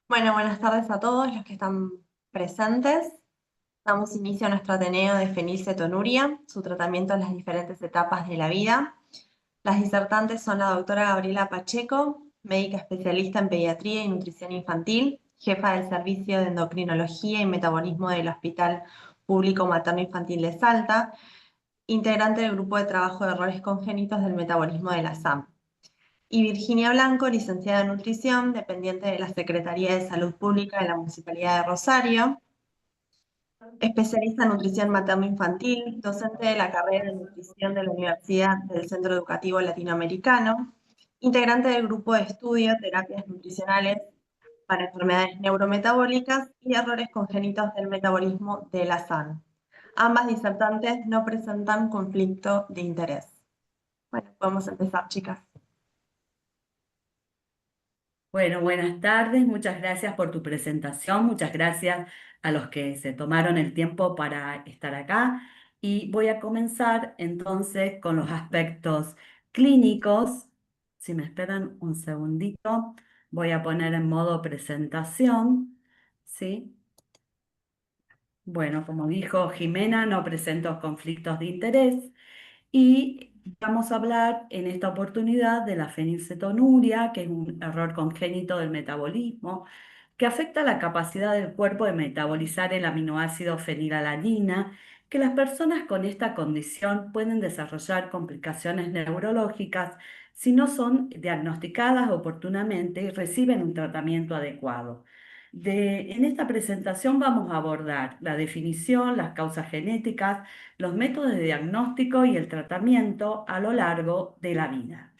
Bueno, buenas tardes a todos los que están presentes. Damos inicio a nuestro Ateneo de fenilcetonuria, su tratamiento en las diferentes etapas de la vida. Las disertantes son la doctora Gabriela Pacheco, médica especialista en pediatría y nutrición infantil, jefa del servicio de endocrinología y metabolismo del Hospital Público Materno Infantil de Salta, integrante del grupo de trabajo de errores congénitos del metabolismo de la SAM. Y Virginia Blanco, licenciada en nutrición, dependiente de la Secretaría de Salud Pública de la Municipalidad de Rosario, especialista en nutrición materno-infantil, docente de la carrera de nutrición de la Universidad del Centro Educativo Latinoamericano, integrante del grupo de estudio Terapias Nutricionales para Enfermedades Neurometabólicas y Errores Congénitos del Metabolismo de la SAN. Ambas disertantes no presentan conflicto de interés. Bueno, podemos empezar, chicas. Bueno, buenas tardes, muchas gracias por tu presentación, muchas gracias a los que se tomaron el tiempo para estar acá y voy a comenzar entonces con los aspectos clínicos. Si me esperan un segundito, voy a poner en modo presentación, ¿sí? Bueno, como dijo Jimena, no presento conflictos de interés. Y vamos a hablar en esta oportunidad de la fenilcetonuria, que es un error congénito del metabolismo, que afecta la capacidad del cuerpo de metabolizar el aminoácido fenilalanina, que las personas con esta condición pueden desarrollar complicaciones neurológicas si no son diagnosticadas oportunamente y reciben un tratamiento adecuado. En esta presentación vamos a abordar la definición, las causas genéticas, los métodos de diagnóstico y el tratamiento a lo largo de la vida.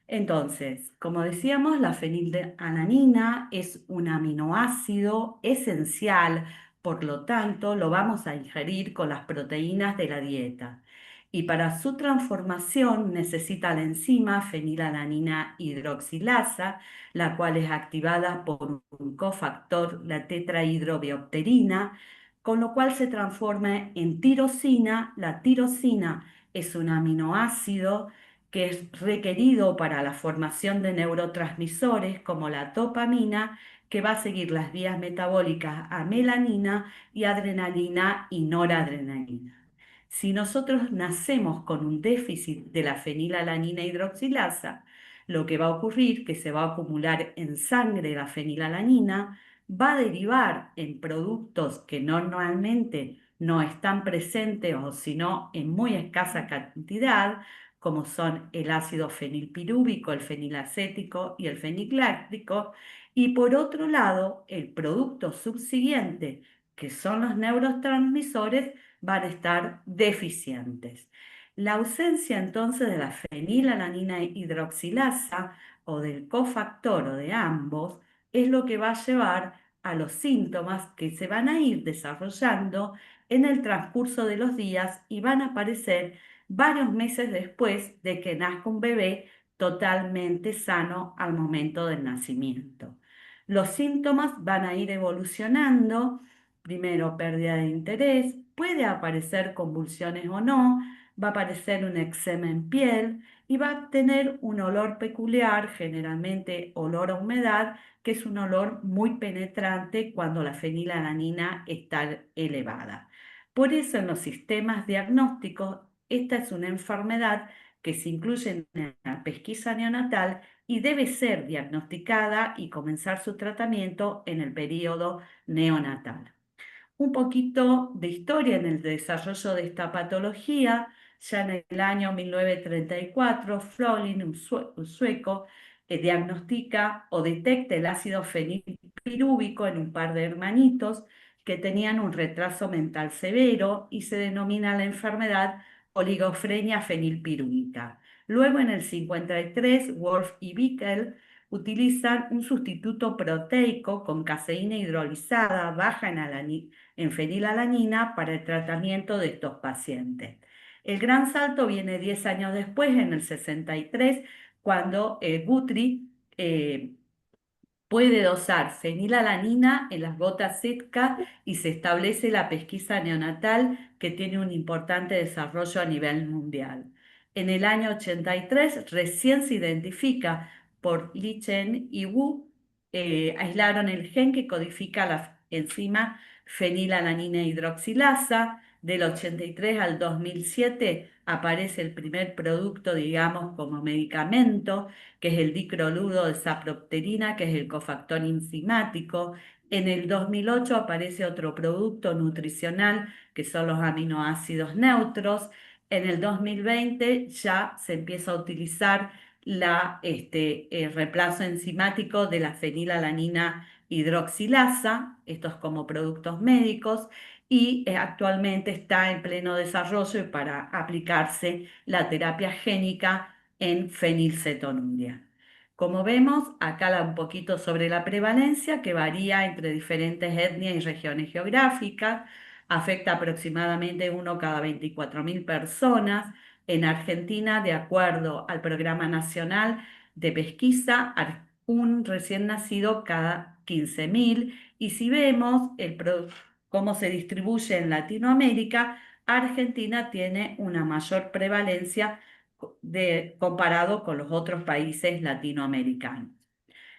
Entonces, como decíamos, la fenilalanina es un aminoácido esencial, por lo tanto, lo vamos a ingerir con las proteínas de la dieta. Y para su transformación necesita la enzima fenilalanina hidroxilasa, la cual es activada por un cofactor, la tetrahidrobiopterina, con lo cual se transforma en tirosina. La tirosina es un aminoácido que es requerido para la formación de neurotransmisores como la dopamina, que va a seguir las vías metabólicas a melanina y adrenalina y noradrenalina. Si nosotros nacemos con un déficit de la fenilalanina hidroxilasa, lo que va a ocurrir es que se va a acumular en sangre la fenilalanina, va a derivar en productos que normalmente no están presentes o sino en muy escasa cantidad, como son el ácido fenilpirúvico, el fenilacético y el fenicláctico, y por otro lado, el producto subsiguiente, que son los neurotransmisores, van a estar deficientes. La ausencia entonces de la fenilalanina hidroxilasa o del cofactor o de ambos es lo que va a llevar a los síntomas que se van a ir desarrollando en el transcurso de los días y van a aparecer varios meses después de que nazca un bebé totalmente sano al momento del nacimiento. Los síntomas van a ir evolucionando, primero pérdida de interés, puede aparecer convulsiones o no, va a aparecer un eczema en piel y va a tener un olor peculiar, generalmente olor a humedad, que es un olor muy penetrante cuando la fenilalanina está elevada. Por eso en los sistemas diagnósticos, esta es una enfermedad que se incluye en la pesquisa neonatal y debe ser diagnosticada y comenzar su tratamiento en el periodo neonatal. Un poquito de historia en el desarrollo de esta patología. Ya en el año 1934, Frohlin, un sueco, diagnostica o detecta el ácido fenilpirúvico en un par de hermanitos que tenían un retraso mental severo y se denomina la enfermedad oligofrenia fenilpirúvica. Luego, en el 53, Wolf y Bickel utilizan un sustituto proteico con caseína hidrolizada baja en fenilalanina para el tratamiento de estos pacientes. El gran salto viene 10 años después, en el 63, cuando Guthrie puede dosar fenilalanina en las gotas Sitka y se establece la pesquisa neonatal que tiene un importante desarrollo a nivel mundial. En el año 83 recién se identifica por Li Chen y Wu aislaron el gen que codifica la enzima fenilalanina hidroxilasa. Del 83 al 2007 aparece el primer producto, digamos, como medicamento, que es el dicroluro de sapropterina, que es el cofactor enzimático. En el 2008 aparece otro producto nutricional, que son los aminoácidos neutros. En el 2020 ya se empieza a utilizar el reemplazo enzimático de la fenilalanina hidroxilasa, estos como productos médicos, y actualmente está en pleno desarrollo para aplicarse la terapia génica en fenilcetonuria. Como vemos, acá un poquito sobre la prevalencia que varía entre diferentes etnias y regiones geográficas, afecta aproximadamente uno cada 24.000 personas. En Argentina, de acuerdo al Programa Nacional de Pesquisa, un recién nacido cada 15.000. Y si vemos cómo se distribuye en Latinoamérica, Argentina tiene una mayor prevalencia comparado con los otros países latinoamericanos.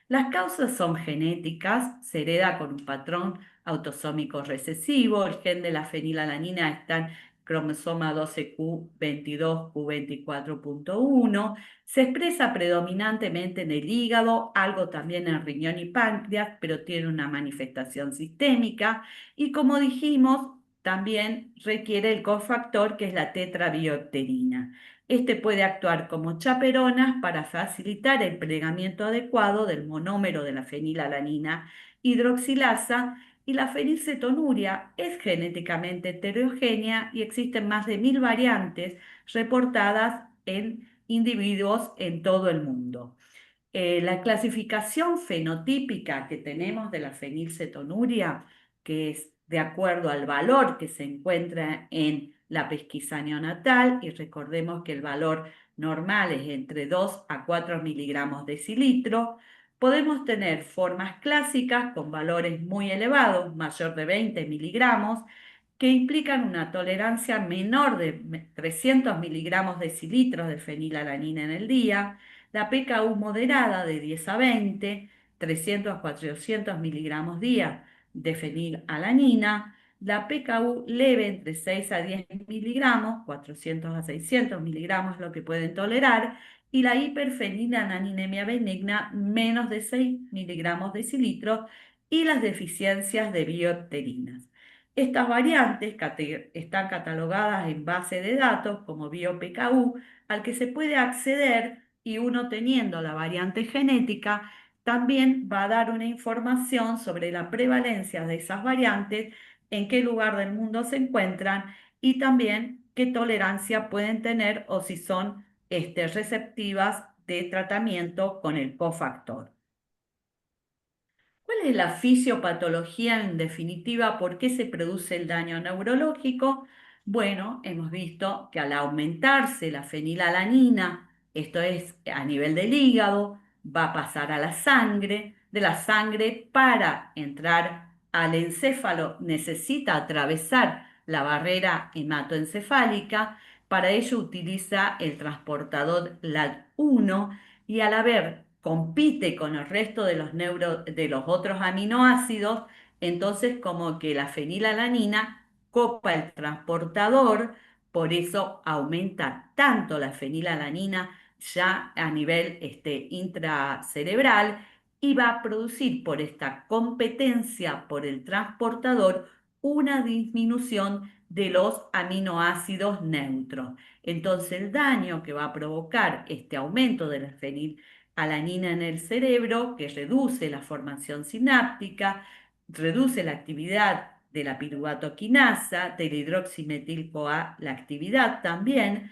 Las causas son genéticas, se hereda con un patrón autosómico recesivo, el gen de la fenilalanina está en cromosoma 12q22, q24.1, se expresa predominantemente en el hígado, algo también en riñón y páncreas, pero tiene una manifestación sistémica y como dijimos, también requiere el cofactor que es la tetrabiopterina. Este puede actuar como chaperonas para facilitar el plegamiento adecuado del monómero de la fenilalanina hidroxilasa y la fenilcetonuria es genéticamente heterogénea y existen más de 1.000 variantes reportadas en individuos en todo el mundo. La clasificación fenotípica que tenemos de la fenilcetonuria, que es de acuerdo al valor que se encuentra en la pesquisa neonatal, y recordemos que el valor normal es entre 2 a 4 miligramos decilitro, podemos tener formas clásicas con valores muy elevados, mayor de 20 miligramos, que implican una tolerancia menor de 300 miligramos decilitros de fenilalanina en el día, la PKU moderada de 10 a 20, 300 a 400 miligramos día de fenilalanina, la PKU leve entre 6 a 10 miligramos, 400 a 600 miligramos lo que pueden tolerar, y la hiperfenilalaninemia benigna menos de 6 miligramos decilitro y las deficiencias de biopterinas. Estas variantes están catalogadas en base de datos como BioPKU, al que se puede acceder y uno teniendo la variante genética también va a dar una información sobre la prevalencia de esas variantes, en qué lugar del mundo se encuentran y también qué tolerancia pueden tener o si son receptivas de tratamiento con el cofactor. ¿Cuál es la fisiopatología en definitiva? ¿Por qué se produce el daño neurológico? Bueno, hemos visto que al aumentarse la fenilalanina, esto es a nivel del hígado, va a pasar a la sangre, de la sangre para entrar al encéfalo necesita atravesar la barrera hematoencefálica, para ello utiliza el transportador LAT1 y al haber compite con el resto de de los otros aminoácidos, entonces como que la fenilalanina copa el transportador, por eso aumenta tanto la fenilalanina ya a nivel intracerebral y va a producir por esta competencia por el transportador una disminución de los aminoácidos neutros. Entonces el daño que va a provocar este aumento de la fenilalanina en el cerebro, que reduce la formación sináptica, reduce la actividad de la piruvatoquinasa, de la hidroximetil-CoA, la actividad también.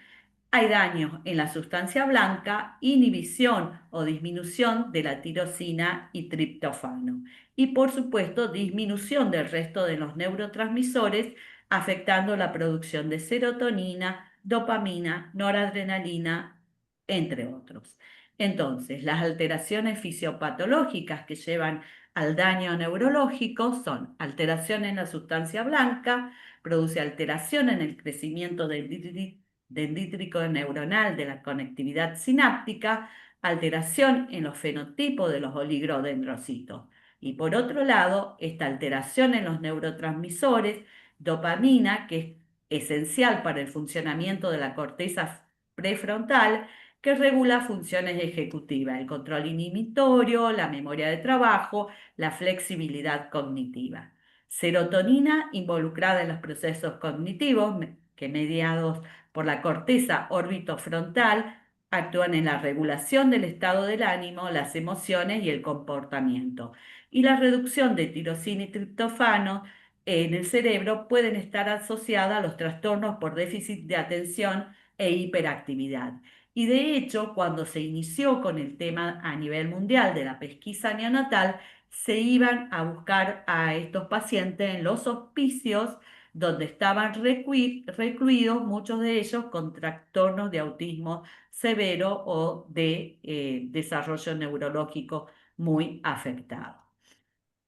Hay daños en la sustancia blanca, inhibición o disminución de la tirosina y triptófano. Y por supuesto, disminución del resto de los neurotransmisores, afectando la producción de serotonina, dopamina, noradrenalina, entre otros. Entonces, las alteraciones fisiopatológicas que llevan al daño neurológico son alteración en la sustancia blanca, produce alteración en el crecimiento dendrítico neuronal de la conectividad sináptica, alteración en los fenotipos de los oligodendrocitos. Y por otro lado, esta alteración en los neurotransmisores, dopamina, que es esencial para el funcionamiento de la corteza prefrontal, que regula funciones ejecutivas, el control inhibitorio, la memoria de trabajo, la flexibilidad cognitiva. Serotonina involucrada en los procesos cognitivos, que mediados por la corteza orbitofrontal actúan en la regulación del estado del ánimo, las emociones y el comportamiento. Y la reducción de tirosina y triptófano en el cerebro pueden estar asociadas a los trastornos por déficit de atención e hiperactividad. Y de hecho, cuando se inició con el tema a nivel mundial de la pesquisa neonatal, se iban a buscar a estos pacientes en los hospicios donde estaban recluidos, muchos de ellos con trastornos de autismo severo o de desarrollo neurológico muy afectado.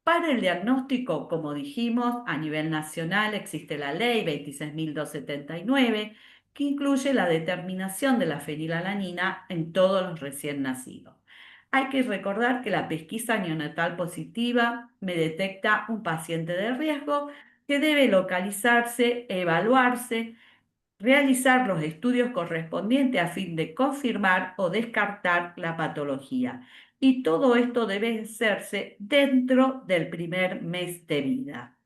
Para el diagnóstico, como dijimos, a nivel nacional existe la ley 26.279, que incluye la determinación de la fenilalanina en todos los recién nacidos. Hay que recordar que la pesquisa neonatal positiva me detecta un paciente de riesgo que debe localizarse, evaluarse, realizar los estudios correspondientes a fin de confirmar o descartar la patología. Y todo esto debe hacerse dentro del primer mes de vida.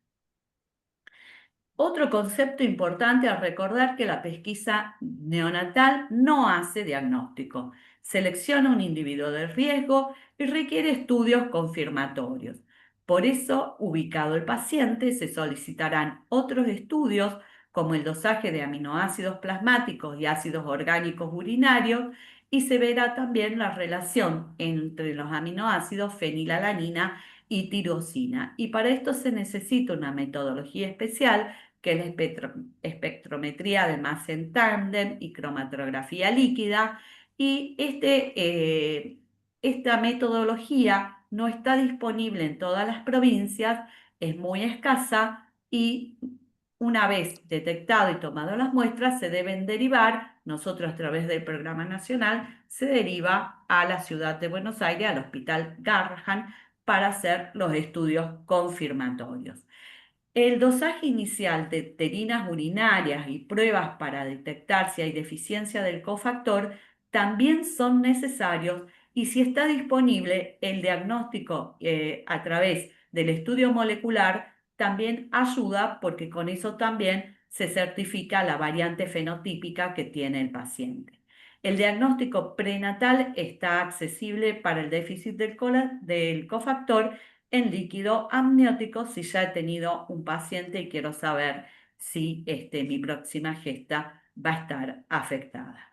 Otro concepto importante a recordar que la pesquisa neonatal no hace diagnóstico, selecciona un individuo de riesgo y requiere estudios confirmatorios. Por eso, ubicado el paciente, se solicitarán otros estudios como el dosaje de aminoácidos plasmáticos y ácidos orgánicos urinarios y se verá también la relación entre los aminoácidos fenilalanina y tirosina. Y para esto se necesita una metodología especial que es la espectrometría de masa en tándem y cromatografía líquida. Y esta metodología no está disponible en todas las provincias, es muy escasa y una vez detectado y tomado las muestras se deben derivar, nosotros a través del programa nacional, se deriva a la ciudad de Buenos Aires, al Hospital Garrahan, para hacer los estudios confirmatorios. El dosaje inicial de terinas urinarias y pruebas para detectar si hay deficiencia del cofactor también son necesarios y si está disponible el diagnóstico a través del estudio molecular también ayuda porque con eso también se certifica la variante fenotípica que tiene el paciente. El diagnóstico prenatal está accesible para el déficit del cofactor en líquido amniótico si ya he tenido un paciente y quiero saber si mi próxima gesta va a estar afectada.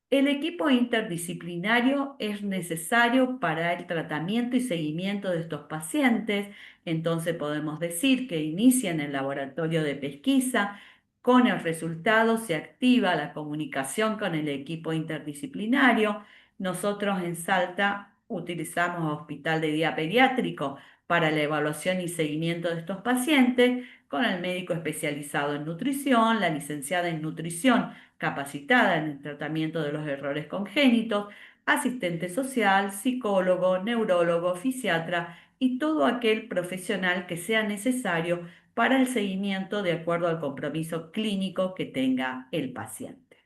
El equipo interdisciplinario es necesario para el tratamiento y seguimiento de estos pacientes, entonces podemos decir que inicia en el laboratorio de pesquisa, con el resultado se activa la comunicación con el equipo interdisciplinario. Nosotros en Salta utilizamos Hospital de Día Pediátrico para la evaluación y seguimiento de estos pacientes, con el médico especializado en nutrición, la licenciada en nutrición capacitada en el tratamiento de los errores congénitos, asistente social, psicólogo, neurólogo, fisiatra y todo aquel profesional que sea necesario para el seguimiento de acuerdo al compromiso clínico que tenga el paciente.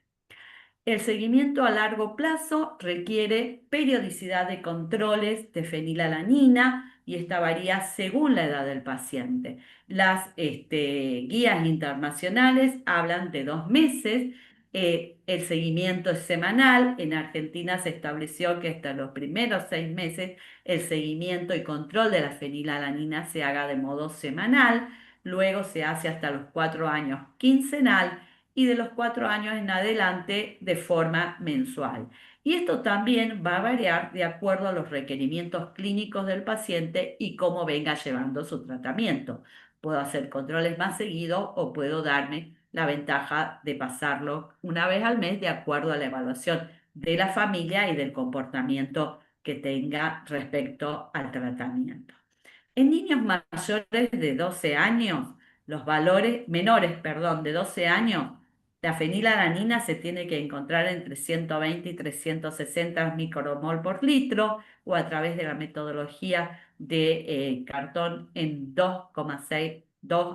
El seguimiento a largo plazo requiere periodicidad de controles de fenilalanina y esta varía según la edad del paciente. Las guías internacionales hablan de 2 meses. El seguimiento es semanal. En Argentina se estableció que hasta los primeros 6 meses el seguimiento y control de la fenilalanina se haga de modo semanal. Luego se hace hasta los 4 años quincenal y de los 4 años en adelante de forma mensual. Y esto también va a variar de acuerdo a los requerimientos clínicos del paciente y cómo venga llevando su tratamiento. Puedo hacer controles más seguidos o puedo darme la ventaja de pasarlo una vez al mes de acuerdo a la evaluación de la familia y del comportamiento que tenga respecto al tratamiento. En niños mayores de 12 años, los valores, menores, perdón, de 12 años, La fenilalanina se tiene que encontrar entre 120 y 360 micromol por litro o a través de la metodología de cartón en 2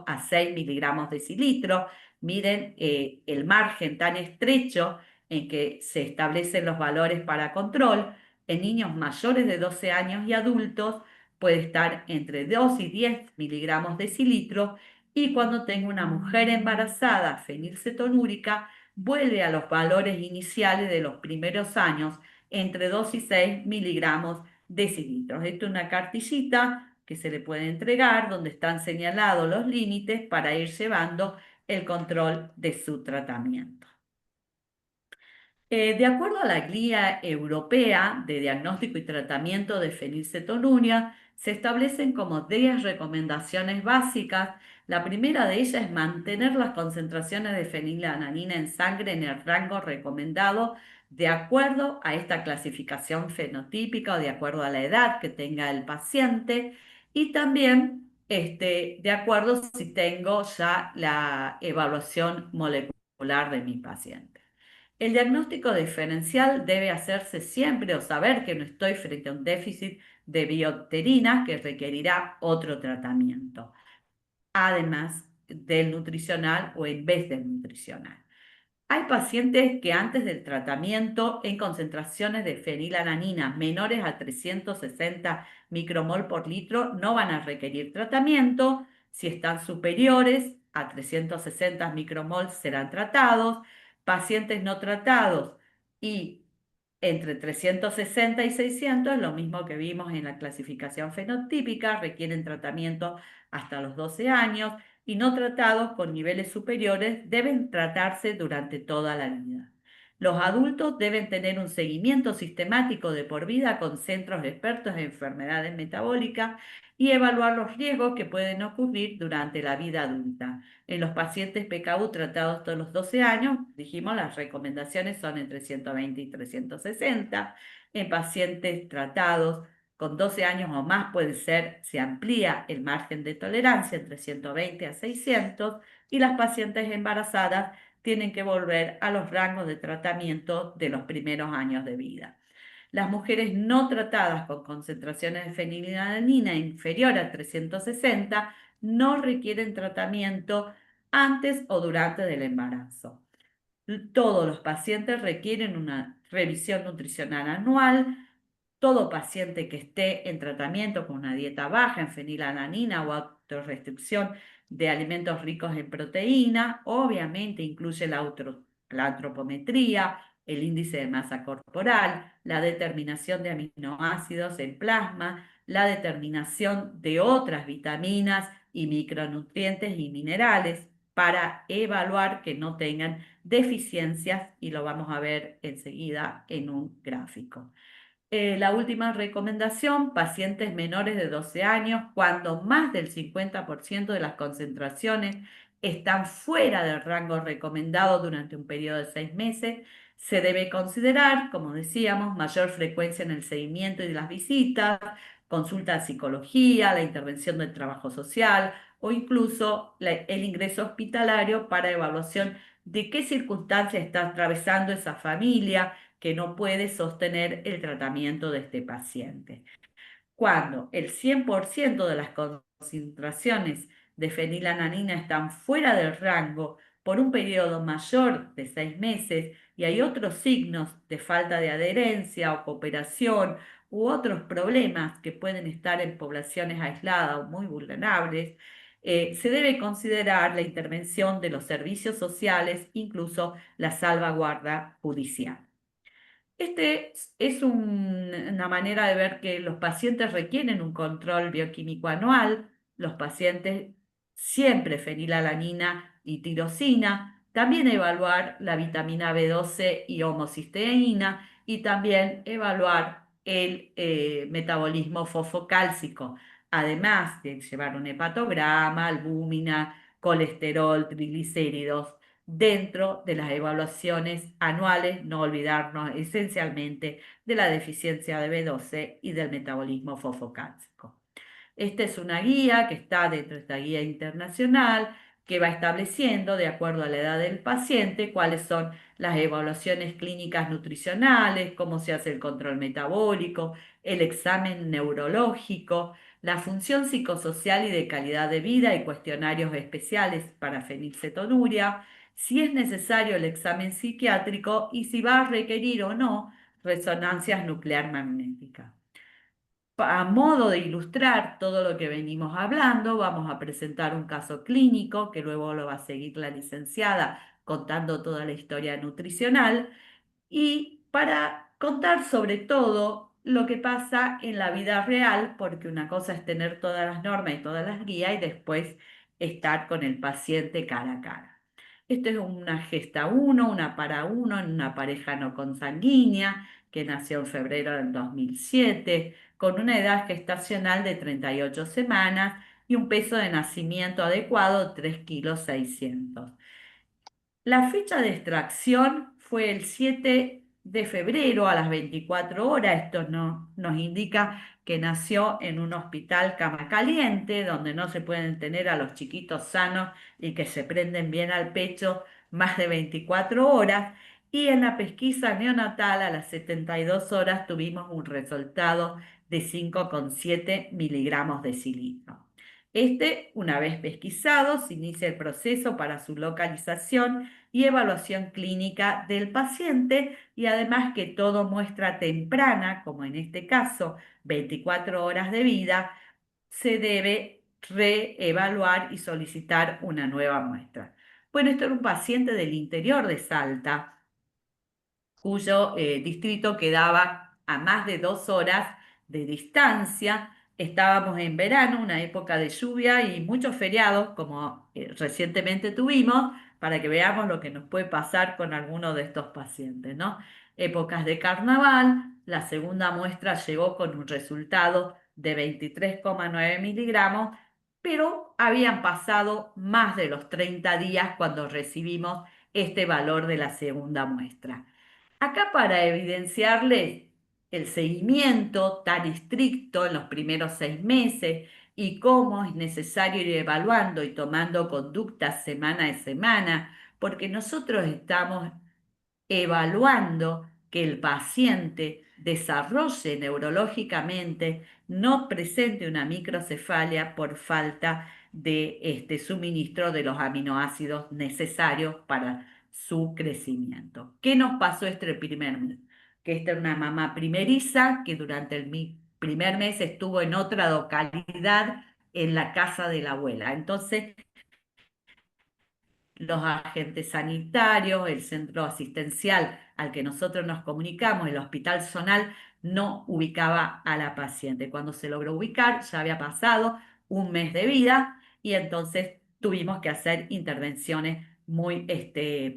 a 6 miligramos decilitro. Miren el margen tan estrecho en que se establecen los valores para control. En niños mayores de 12 años y adultos puede estar entre 2 y 10 miligramos decilitro, y cuando tengo una mujer embarazada fenilcetonúrica, vuelve a los valores iniciales de los primeros años, entre 2 y 6 miligramos decilitros. Esto es una cartillita que se le puede entregar donde están señalados los límites para ir llevando el control de su tratamiento. De acuerdo a la Guía Europea de Diagnóstico y Tratamiento de Fenilcetonuria, se establecen como 10 recomendaciones básicas. La primera de ellas es mantener las concentraciones de fenilalanina en sangre en el rango recomendado de acuerdo a esta clasificación fenotípica o de acuerdo a la edad que tenga el paciente, y también de acuerdo si tengo ya la evaluación molecular de mi paciente. El diagnóstico diferencial debe hacerse siempre o saber que no estoy frente a un déficit de biopterina que requerirá otro tratamiento, además del nutricional o en vez del nutricional. Hay pacientes que antes del tratamiento en concentraciones de fenilalanina menores a 360 micromol por litro no van a requerir tratamiento. Si están superiores a 360 micromol serán tratados. Pacientes no tratados y entre 360 y 600, lo mismo que vimos en la clasificación fenotípica, requieren tratamiento hasta los 12 años, y no tratados con niveles superiores deben tratarse durante toda la vida. Los adultos deben tener un seguimiento sistemático de por vida con centros expertos en enfermedades metabólicas y evaluar los riesgos que pueden ocurrir durante la vida adulta. En los pacientes PKU tratados todos los 12 años, dijimos, las recomendaciones son entre 120 y 360. En pacientes tratados con 12 años o más puede ser, se amplía el margen de tolerancia entre 120 a 600, y las pacientes embarazadas tienen que volver a los rangos de tratamiento de los primeros años de vida. Las mujeres no tratadas con concentraciones de fenilalanina inferior a 360 no requieren tratamiento antes o durante del embarazo. Todos los pacientes requieren una revisión nutricional anual. Todo paciente que esté en tratamiento con una dieta baja en fenilalanina o autorrestricción de alimentos ricos en proteína, obviamente incluye la antropometría, el índice de masa corporal, la determinación de aminoácidos en plasma, la determinación de otras vitaminas y micronutrientes y minerales para evaluar que no tengan deficiencias, y lo vamos a ver enseguida en un gráfico. La última recomendación: pacientes menores de 12 años, cuando más del 50% de las concentraciones están fuera del rango recomendado durante un periodo de 6 meses, se debe considerar, como decíamos, mayor frecuencia en el seguimiento y las visitas, consulta de psicología, la intervención del trabajo social o incluso el ingreso hospitalario para evaluación de qué circunstancias está atravesando esa familia que no puede sostener el tratamiento de este paciente. Cuando el 100% de las concentraciones de fenilalanina están fuera del rango por un periodo mayor de 6 meses y hay otros signos de falta de adherencia o cooperación u otros problemas que pueden estar en poblaciones aisladas o muy vulnerables, se debe considerar la intervención de los servicios sociales, incluso la salvaguarda judicial. Es una manera de ver que los pacientes requieren un control bioquímico anual. Los pacientes siempre fenilalanina y tirosina, también evaluar la vitamina B12 y homocisteína, y también evaluar el metabolismo fosfocálcico, además de llevar un hepatograma, albúmina, colesterol, triglicéridos dentro de las evaluaciones anuales, no olvidarnos esencialmente de la deficiencia de B12 y del metabolismo fosfocálcico. Esta es una guía que está dentro de esta guía internacional que va estableciendo, de acuerdo a la edad del paciente, cuáles son las evaluaciones clínicas nutricionales, cómo se hace el control metabólico, el examen neurológico, la función psicosocial y de calidad de vida y cuestionarios especiales para fenilcetonuria, si es necesario el examen psiquiátrico y si va a requerir o no resonancias nuclear magnéticas. A modo de ilustrar todo lo que venimos hablando, vamos a presentar un caso clínico que luego lo va a seguir la licenciada contando toda la historia nutricional y para contar sobre todo lo que pasa en la vida real, porque una cosa es tener todas las normas y todas las guías y después estar con el paciente cara a cara. Esto es una gesta uno, una para uno en una pareja no consanguínea que nació en febrero del 2007 con una edad gestacional de 38 semanas y un peso de nacimiento adecuado 3,6 kilos. La fecha de extracción fue el 7 de febrero a las 24 horas. Esto nos indica que nació en un hospital cama caliente, donde no se pueden tener a los chiquitos sanos y que se prenden bien al pecho más de 24 horas. Y en la pesquisa neonatal a las 72 horas tuvimos un resultado de 5,7 miligramos de cilindro. Una vez pesquisado, se inicia el proceso para su localización y evaluación clínica del paciente y además que todo muestra temprana, como en este caso 24 horas de vida, se debe reevaluar y solicitar una nueva muestra. Bueno, esto era un paciente del interior de Salta cuyo distrito quedaba a más de 2 horas de distancia. Estábamos en verano, una época de lluvia y muchos feriados, como recientemente tuvimos, para que veamos lo que nos puede pasar con alguno de estos pacientes, ¿no? Épocas de carnaval, la segunda muestra llegó con un resultado de 23,9 miligramos, pero habían pasado más de los 30 días cuando recibimos este valor de la segunda muestra. Acá para evidenciarles el seguimiento tan estricto en los primeros 6 meses y cómo es necesario ir evaluando y tomando conductas semana a semana, porque nosotros estamos evaluando que el paciente desarrolle neurológicamente, no presente una microcefalia por falta de este suministro de los aminoácidos necesarios para su crecimiento. ¿Qué nos pasó este primer mes? Que esta es una mamá primeriza que durante el primer mes estuvo en otra localidad en la casa de la abuela. Entonces, los agentes sanitarios, el centro asistencial al que nosotros nos comunicamos, el hospital zonal, no ubicaba a la paciente. Cuando se logró ubicar, ya había pasado un mes de vida y entonces tuvimos que hacer intervenciones muy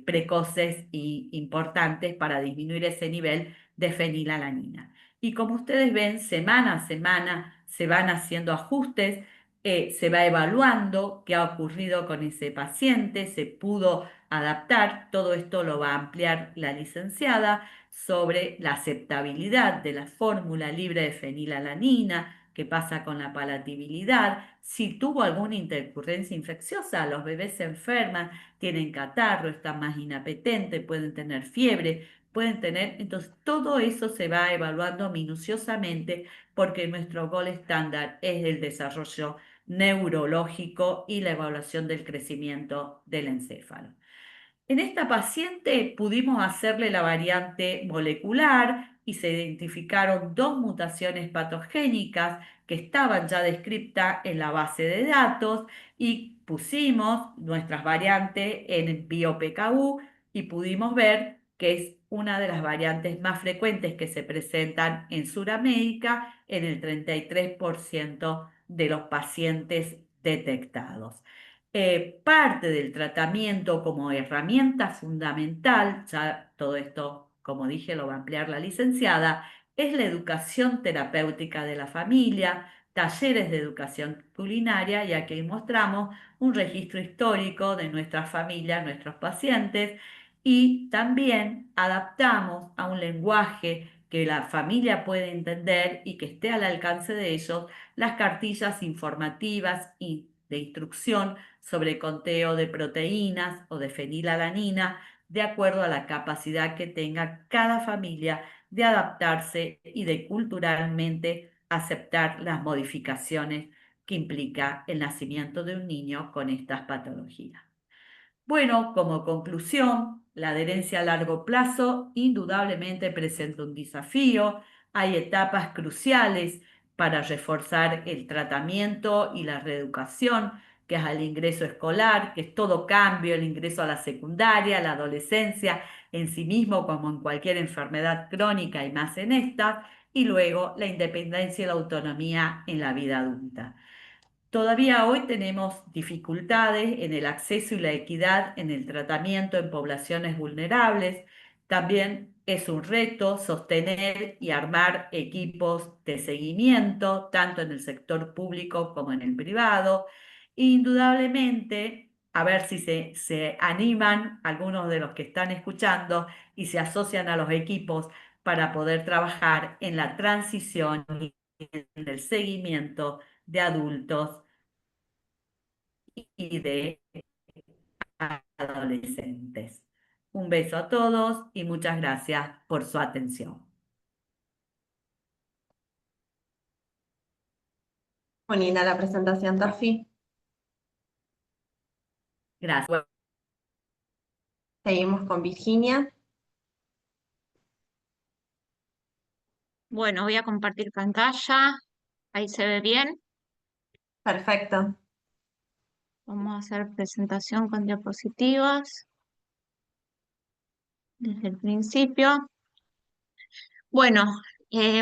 precoces e importantes para disminuir ese nivel de fenilalanina. Y como ustedes ven, semana a semana se van haciendo ajustes, se va evaluando qué ha ocurrido con ese paciente, se pudo adaptar, todo esto lo va a ampliar la licenciada sobre la aceptabilidad de la fórmula libre de fenilalanina, qué pasa con la palatabilidad, si tuvo alguna intercurrencia infecciosa, los bebés se enferman, tienen catarro, están más inapetentes, pueden tener fiebre, pueden tener, entonces todo eso se va evaluando minuciosamente porque nuestro gol estándar es el desarrollo neurológico y la evaluación del crecimiento del encéfalo. En esta paciente pudimos hacerle la variante molecular y se identificaron dos mutaciones patogénicas que estaban ya descritas en la base de datos y pusimos nuestras variantes en BioPKU y pudimos ver que es una de las variantes más frecuentes que se presentan en Sudamérica en el 33% de los pacientes detectados. Parte del tratamiento como herramienta fundamental, ya todo esto, como dije, lo va a ampliar la licenciada, es la educación terapéutica de la familia, talleres de educación culinaria, y aquí mostramos un registro histórico de nuestras familias, nuestros pacientes, y también adaptamos a un lenguaje que la familia puede entender y que esté al alcance de ellos las cartillas informativas y de instrucción sobre conteo de proteínas o de fenilalanina, de acuerdo a la capacidad que tenga cada familia de adaptarse y de culturalmente aceptar las modificaciones que implica el nacimiento de un niño con estas patologías. Bueno, como conclusión, la adherencia a largo plazo indudablemente presenta un desafío. Hay etapas cruciales para reforzar el tratamiento y la reeducación, que es el ingreso escolar, que es todo cambio, el ingreso a la secundaria, la adolescencia en sí mismo, como en cualquier enfermedad crónica y más en esta, y luego la independencia y la autonomía en la vida adulta. Todavía hoy tenemos dificultades en el acceso y la equidad en el tratamiento en poblaciones vulnerables. También es un reto sostener y armar equipos de seguimiento, tanto en el sector público como en el privado. Indudablemente, a ver si se animan algunos de los que están escuchando y se asocian a los equipos para poder trabajar en la transición y en el seguimiento de adultos y de adolescentes. Un beso a todos y muchas gracias por su atención. Muy linda la presentación, Tafi. Gracias. Seguimos con Virginia. Bueno, voy a compartir pantalla. Ahí se ve bien. Perfecto. Vamos a hacer presentación con diapositivas desde el principio. Bueno,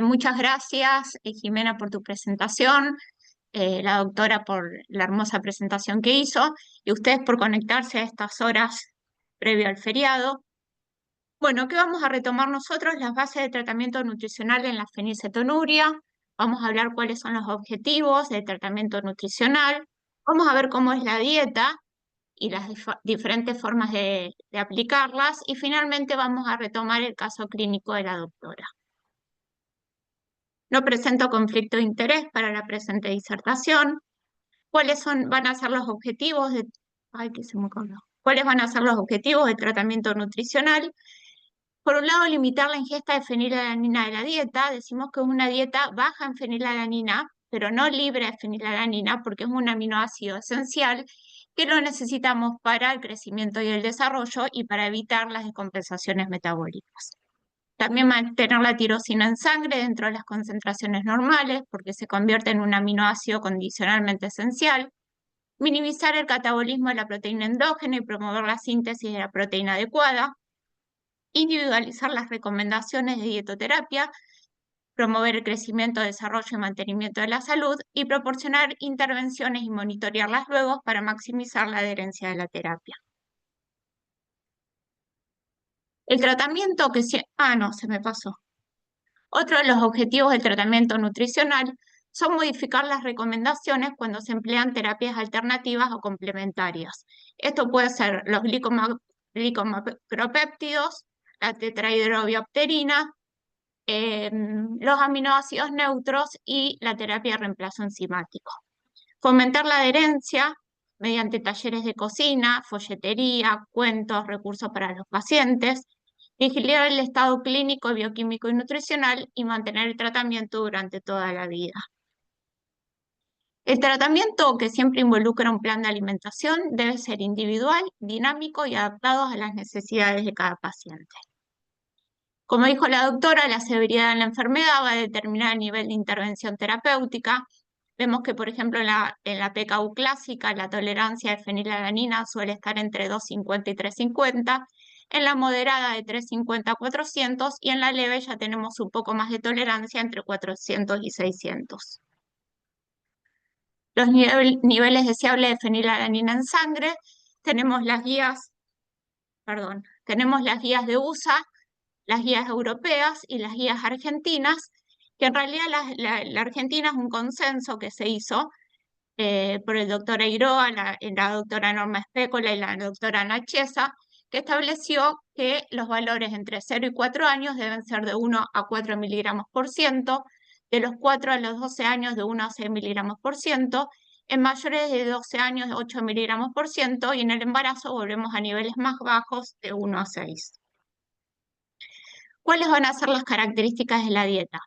muchas gracias, Jimena, por tu presentación, la doctora por la hermosa presentación que hizo, y ustedes por conectarse a estas horas previo al feriado. Bueno, ¿qué vamos a retomar nosotros? Las bases de tratamiento nutricional en la fenilcetonuria. Vamos a hablar cuáles son los objetivos del tratamiento nutricional. Vamos a ver cómo es la dieta y las diferentes formas de aplicarlas. Y finalmente vamos a retomar el caso clínico de la doctora. No presento conflicto de interés para la presente disertación. Van a ser los objetivos de... Ay, que se me coló. ¿Cuáles van a ser los objetivos del tratamiento nutricional? Por un lado, limitar la ingesta de fenilalanina de la dieta. Decimos que es una dieta baja en fenilalanina, pero no libre de fenilalanina, porque es un aminoácido esencial que lo necesitamos para el crecimiento y el desarrollo y para evitar las descompensaciones metabólicas. También mantener la tirosina en sangre dentro de las concentraciones normales, porque se convierte en un aminoácido condicionalmente esencial. Minimizar el catabolismo de la proteína endógena y promover la síntesis de la proteína adecuada. Individualizar las recomendaciones de dietoterapia, promover el crecimiento, desarrollo y mantenimiento de la salud y proporcionar intervenciones y monitorearlas luego para maximizar la adherencia de la terapia. El tratamiento que no, se me pasó. Otro de los objetivos del tratamiento nutricional son modificar las recomendaciones cuando se emplean terapias alternativas o complementarias. Esto puede ser los glicomacropéptidos, la tetrahidrobiopterina, los aminoácidos neutros y la terapia de reemplazo enzimático. Fomentar la adherencia mediante talleres de cocina, folletería, cuentos, recursos para los pacientes, vigilar el estado clínico, bioquímico y nutricional y mantener el tratamiento durante toda la vida. El tratamiento, que siempre involucra un plan de alimentación, debe ser individual, dinámico y adaptado a las necesidades de cada paciente. Como dijo la doctora, la severidad de la enfermedad va a determinar el nivel de intervención terapéutica. Vemos que, por ejemplo, en la PKU clásica, la tolerancia de fenilalanina suele estar entre 250 y 350, en la moderada de 350 a 400 y en la leve ya tenemos un poco más de tolerancia entre 400 y 600. Los niveles deseables de fenilalanina en sangre, tenemos las guías de USA, las guías europeas y las guías argentinas, que en realidad la Argentina es un consenso que se hizo por el doctor Eiroa, la doctora Norma Espécola y la doctora Nachesa, que estableció que los valores entre 0 y 4 años deben ser de 1 a 4 miligramos por ciento, de los 4 a los 12 años de 1 a 6 miligramos por ciento, en mayores de 12 años 8 miligramos por ciento y en el embarazo volvemos a niveles más bajos de 1 a 6. ¿Cuáles van a ser las características de la dieta?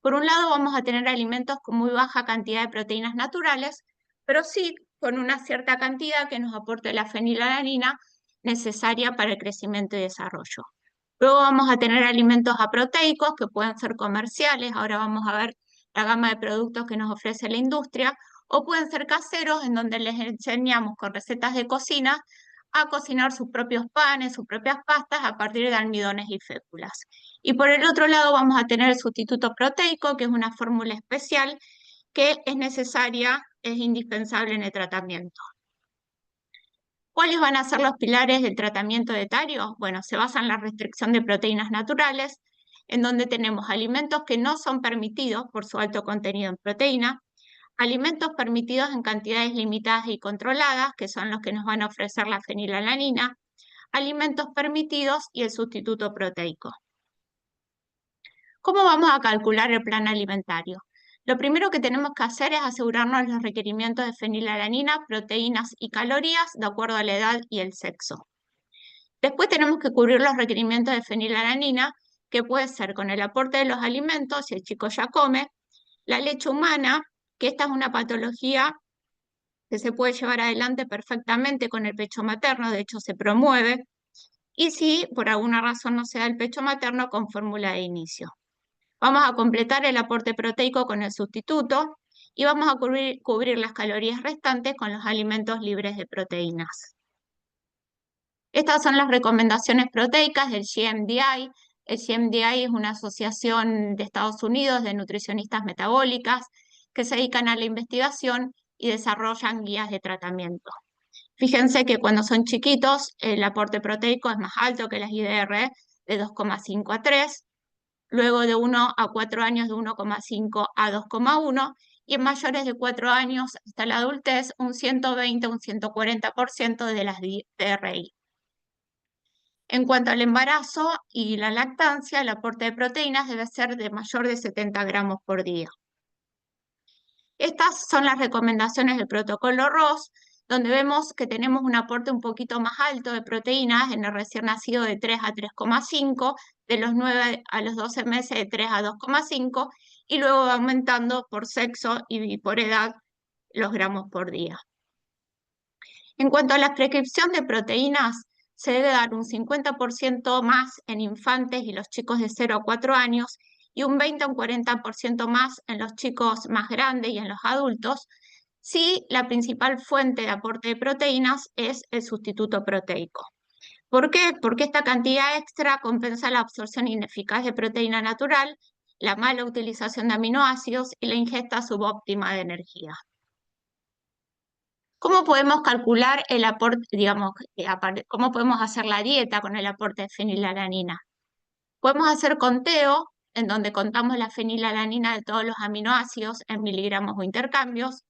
Por un lado vamos a tener alimentos con muy baja cantidad de proteínas naturales, pero sí con una cierta cantidad que nos aporte la fenilalanina necesaria para el crecimiento y desarrollo. Luego vamos a tener alimentos aproteicos que pueden ser comerciales, ahora vamos a ver la gama de productos que nos ofrece la industria, o pueden ser caseros en donde les enseñamos con recetas de cocina a cocinar sus propios panes, sus propias pastas a partir de almidones y féculas. Y por el otro lado vamos a tener el sustituto proteico, que es una fórmula especial que es necesaria, es indispensable en el tratamiento. ¿Cuáles van a ser los pilares del tratamiento dietario? Bueno, se basa en la restricción de proteínas naturales, en donde tenemos alimentos que no son permitidos por su alto contenido en proteína, alimentos permitidos en cantidades limitadas y controladas, que son los que nos van a ofrecer la fenilalanina, alimentos permitidos y el sustituto proteico. ¿Cómo vamos a calcular el plan alimentario? Lo primero que tenemos que hacer es asegurarnos de los requerimientos de fenilalanina, proteínas y calorías de acuerdo a la edad y el sexo. Después tenemos que cubrir los requerimientos de fenilalanina, que puede ser con el aporte de los alimentos, si el chico ya come, la leche humana, que esta es una patología que se puede llevar adelante perfectamente con el pecho materno, de hecho se promueve, y si por alguna razón no se da el pecho materno, con fórmula de inicio. Vamos a completar el aporte proteico con el sustituto y vamos a cubrir las calorías restantes con los alimentos libres de proteínas. Estas son las recomendaciones proteicas del GMDI. El GMDI es una asociación de Estados Unidos de nutricionistas metabólicas que se dedican a la investigación y desarrollan guías de tratamiento. Fíjense que cuando son chiquitos el aporte proteico es más alto que las IDR, de 2,5 a 3, luego de 1 a 4 años de 1,5 a 2,1, y en mayores de 4 años hasta la adultez un 120 a un 140% de las DRI. En cuanto al embarazo y la lactancia, el aporte de proteínas debe ser de mayor de 70 gramos por día. Estas son las recomendaciones del protocolo ROS, donde vemos que tenemos un aporte un poquito más alto de proteínas en el recién nacido de 3 a 3,5, de los 9 a los 12 meses de 3 a 2,5, y luego va aumentando por sexo y por edad los gramos por día. En cuanto a la prescripción de proteínas, se debe dar un 50% más en infantes y los chicos de 0 a 4 años y un 20 a un 40% más en los chicos más grandes y en los adultos, si la principal fuente de aporte de proteínas es el sustituto proteico. ¿Por qué? Porque esta cantidad extra compensa la absorción ineficaz de proteína natural, la mala utilización de aminoácidos y la ingesta subóptima de energía. ¿Cómo podemos calcular el aporte, cómo podemos hacer la dieta con el aporte de fenilalanina? Podemos hacer conteo, en donde contamos la fenilalanina de todos los aminoácidos en miligramos o intercambios.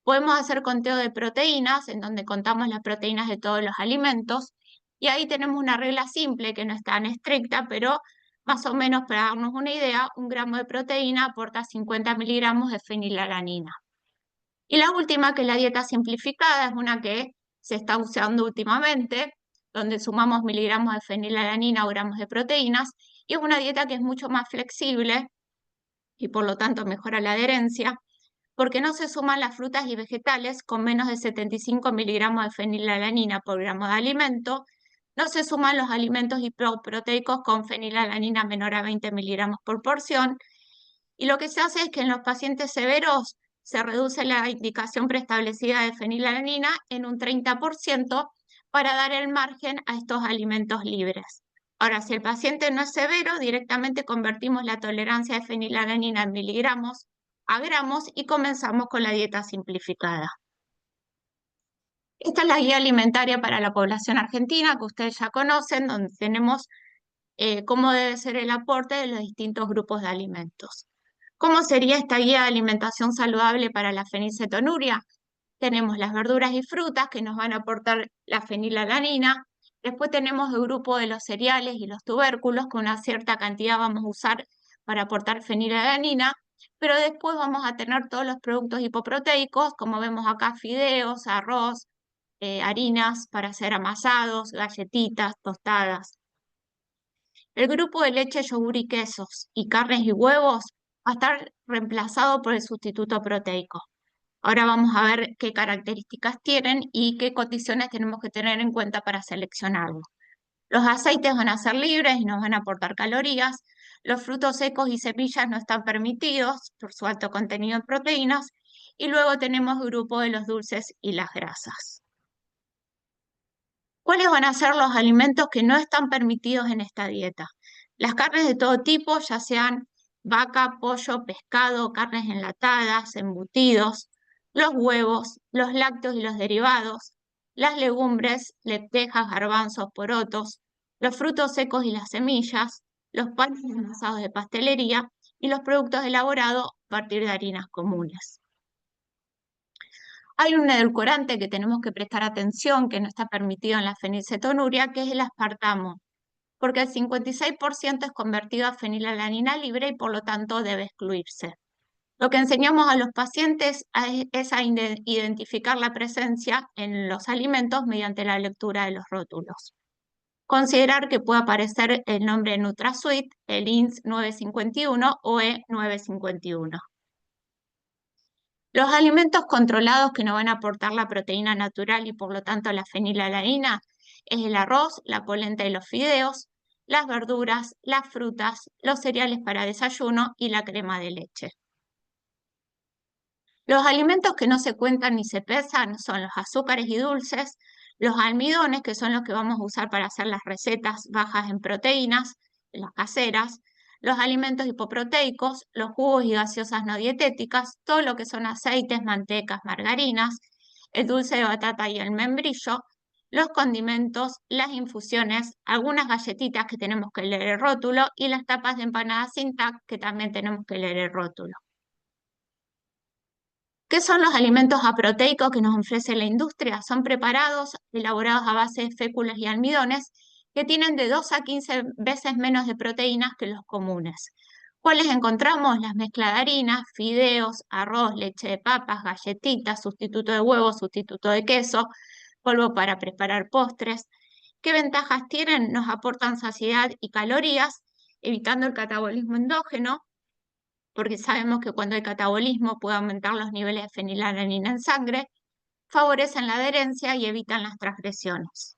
Podemos hacer conteo de proteínas, en donde contamos las proteínas de todos los alimentos. Y ahí tenemos una regla simple que no es tan estricta, pero más o menos para darnos una idea, 1 gramo de proteína aporta 50 miligramos de fenilalanina. Y la última, que es la dieta simplificada, es una que se está usando últimamente, donde sumamos miligramos de fenilalanina o gramos de proteínas, y es una dieta que es mucho más flexible y por lo tanto mejora la adherencia, porque no se suman las frutas y vegetales con menos de 75 miligramos de fenilalanina por gramo de alimento, no se suman los alimentos hipoproteicos con fenilalanina menor a 20 miligramos por porción, y lo que se hace es que en los pacientes severos se reduce la indicación preestablecida de fenilalanina en un 30% para dar el margen a estos alimentos libres. Ahora, si el paciente no es severo, directamente convertimos la tolerancia de fenilalanina en miligramos a gramos y comenzamos con la dieta simplificada. Esta es la guía alimentaria para la población argentina, que ustedes ya conocen, donde tenemos cómo debe ser el aporte de los distintos grupos de alimentos. ¿Cómo sería esta guía de alimentación saludable para la fenilcetonuria? Tenemos las verduras y frutas que nos van a aportar la fenilalanina. Después tenemos el grupo de los cereales y los tubérculos, que una cierta cantidad vamos a usar para aportar fenilalanina. pero después vamos a tener todos los productos hipoproteicos, como vemos acá, fideos, arroz, harinas para hacer amasados, galletitas, tostadas. El grupo de leche, yogur y quesos y carnes y huevos va a estar reemplazado por el sustituto proteico. Ahora vamos a ver qué características tienen y qué condiciones tenemos que tener en cuenta para seleccionarlo. Los aceites van a ser libres y nos van a aportar calorías. Los frutos secos y semillas no están permitidos por su alto contenido en proteínas. Y luego tenemos el grupo de los dulces y las grasas. ¿Cuáles van a ser los alimentos que no están permitidos en esta dieta? Las carnes de todo tipo, ya sean vaca, pollo, pescado, carnes enlatadas, embutidos, los huevos, los lácteos y los derivados, las legumbres, lentejas, garbanzos, porotos, los frutos secos y las semillas, los panes envasados de pastelería y los productos elaborados a partir de harinas comunes. Hay un edulcorante que tenemos que prestar atención, que no está permitido en la fenilcetonuria, que es el aspartamo, porque el 56% es convertido a fenilalanina libre y por lo tanto debe excluirse. Lo que enseñamos a los pacientes es a identificar la presencia en los alimentos mediante la lectura de los rótulos. Considerar que puede aparecer el nombre NutraSweet, el INS 951 o E951. Los alimentos controlados que nos van a aportar la proteína natural y por lo tanto la fenilalanina es el arroz, la polenta y los fideos, las verduras, las frutas, los cereales para desayuno y la crema de leche. Los alimentos que no se cuentan ni se pesan son los azúcares y dulces, los almidones, que son los que vamos a usar para hacer las recetas bajas en proteínas, las caseras, los alimentos hipoproteicos, los jugos y gaseosas no dietéticas, todo lo que son aceites, mantecas, margarinas, el dulce de batata y el membrillo, los condimentos, las infusiones, algunas galletitas que tenemos que leer el rótulo y las tapas de empanadas sin TAC que también tenemos que leer el rótulo. ¿Qué son los alimentos aproteicos que nos ofrece la industria? Son preparados elaborados a base de féculas y almidones que tienen de 2 a 15 veces menos de proteínas que los comunes. ¿Cuáles encontramos? Las mezclas de harinas, fideos, arroz, leche de papas, galletitas, sustituto de huevo, sustituto de queso, polvo para preparar postres. ¿Qué ventajas tienen? Nos aportan saciedad y calorías, evitando el catabolismo endógeno, porque sabemos que cuando hay catabolismo puede aumentar los niveles de fenilalanina en sangre, favorecen la adherencia y evitan las transgresiones.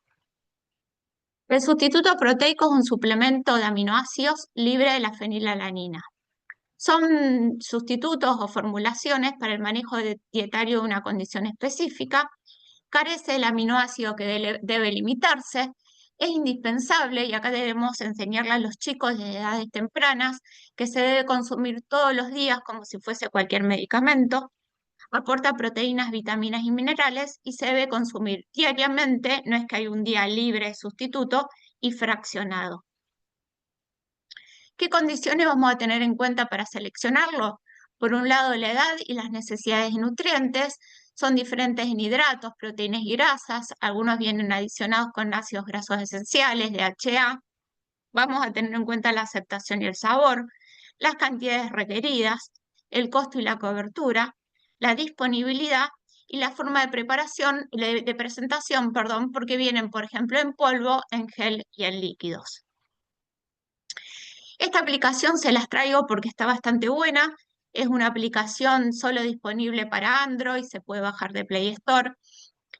El sustituto proteico es un suplemento de aminoácidos libre de la fenilalanina. Son sustitutos o formulaciones para el manejo dietario de una condición específica, carece del aminoácido que debe limitarse, es indispensable, y acá debemos enseñarle a los chicos de edades tempranas que se debe consumir todos los días como si fuese cualquier medicamento, aporta proteínas, vitaminas y minerales y se debe consumir diariamente, no es que hay un día libre de sustituto y fraccionado. ¿Qué condiciones vamos a tener en cuenta para seleccionarlo? Por un lado, la edad y las necesidades de nutrientes. Son diferentes en hidratos, proteínas y grasas. Algunos vienen adicionados con ácidos grasos esenciales, DHA. Vamos a tener en cuenta la aceptación y el sabor, las cantidades requeridas, el costo y la cobertura, la disponibilidad y la forma de preparación, de presentación, perdón, porque vienen, por ejemplo, en polvo, en gel y en líquidos. Esta aplicación se las traigo porque está bastante buena. Es una aplicación solo disponible para Android, se puede bajar de Play Store.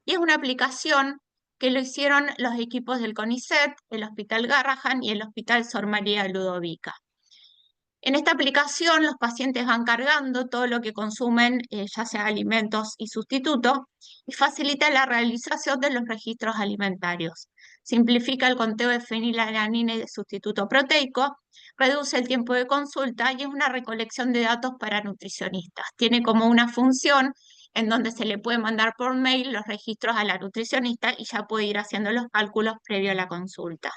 Y es una aplicación que lo hicieron los equipos del CONICET, el Hospital Garrahan y el Hospital Sor María Ludovica. En esta aplicación los pacientes van cargando todo lo que consumen, ya sea alimentos y sustitutos, y facilita la realización de los registros alimentarios. Simplifica el conteo de fenilalanina y de sustituto proteico, reduce el tiempo de consulta y es una recolección de datos para nutricionistas. Tiene como una función en donde se le puede mandar por mail los registros a la nutricionista y ya puede ir haciendo los cálculos previo a la consulta.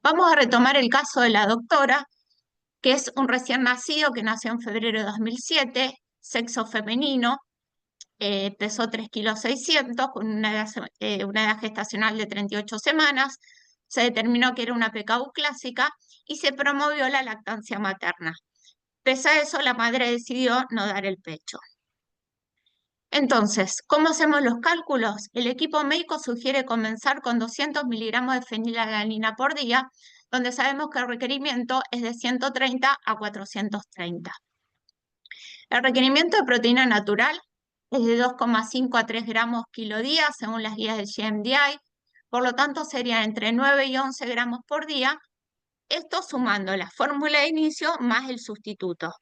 Vamos a retomar el caso de la doctora, que es un recién nacido que nació en febrero de 2007, sexo femenino, pesó 3,6 kg, con una edad gestacional de 38 semanas, se determinó que era una PKU clásica y se promovió la lactancia materna. Pese a eso, la madre decidió no dar el pecho. Entonces, ¿cómo hacemos los cálculos? El equipo médico sugiere comenzar con 200 miligramos de fenilalanina por día, donde sabemos que el requerimiento es de 130 a 430. El requerimiento de proteína natural es de 2,5 a 3 gramos kilo día, según las guías del GMDI. Por lo tanto, serían entre 9 y 11 gramos por día, esto sumando la fórmula de inicio más el sustituto.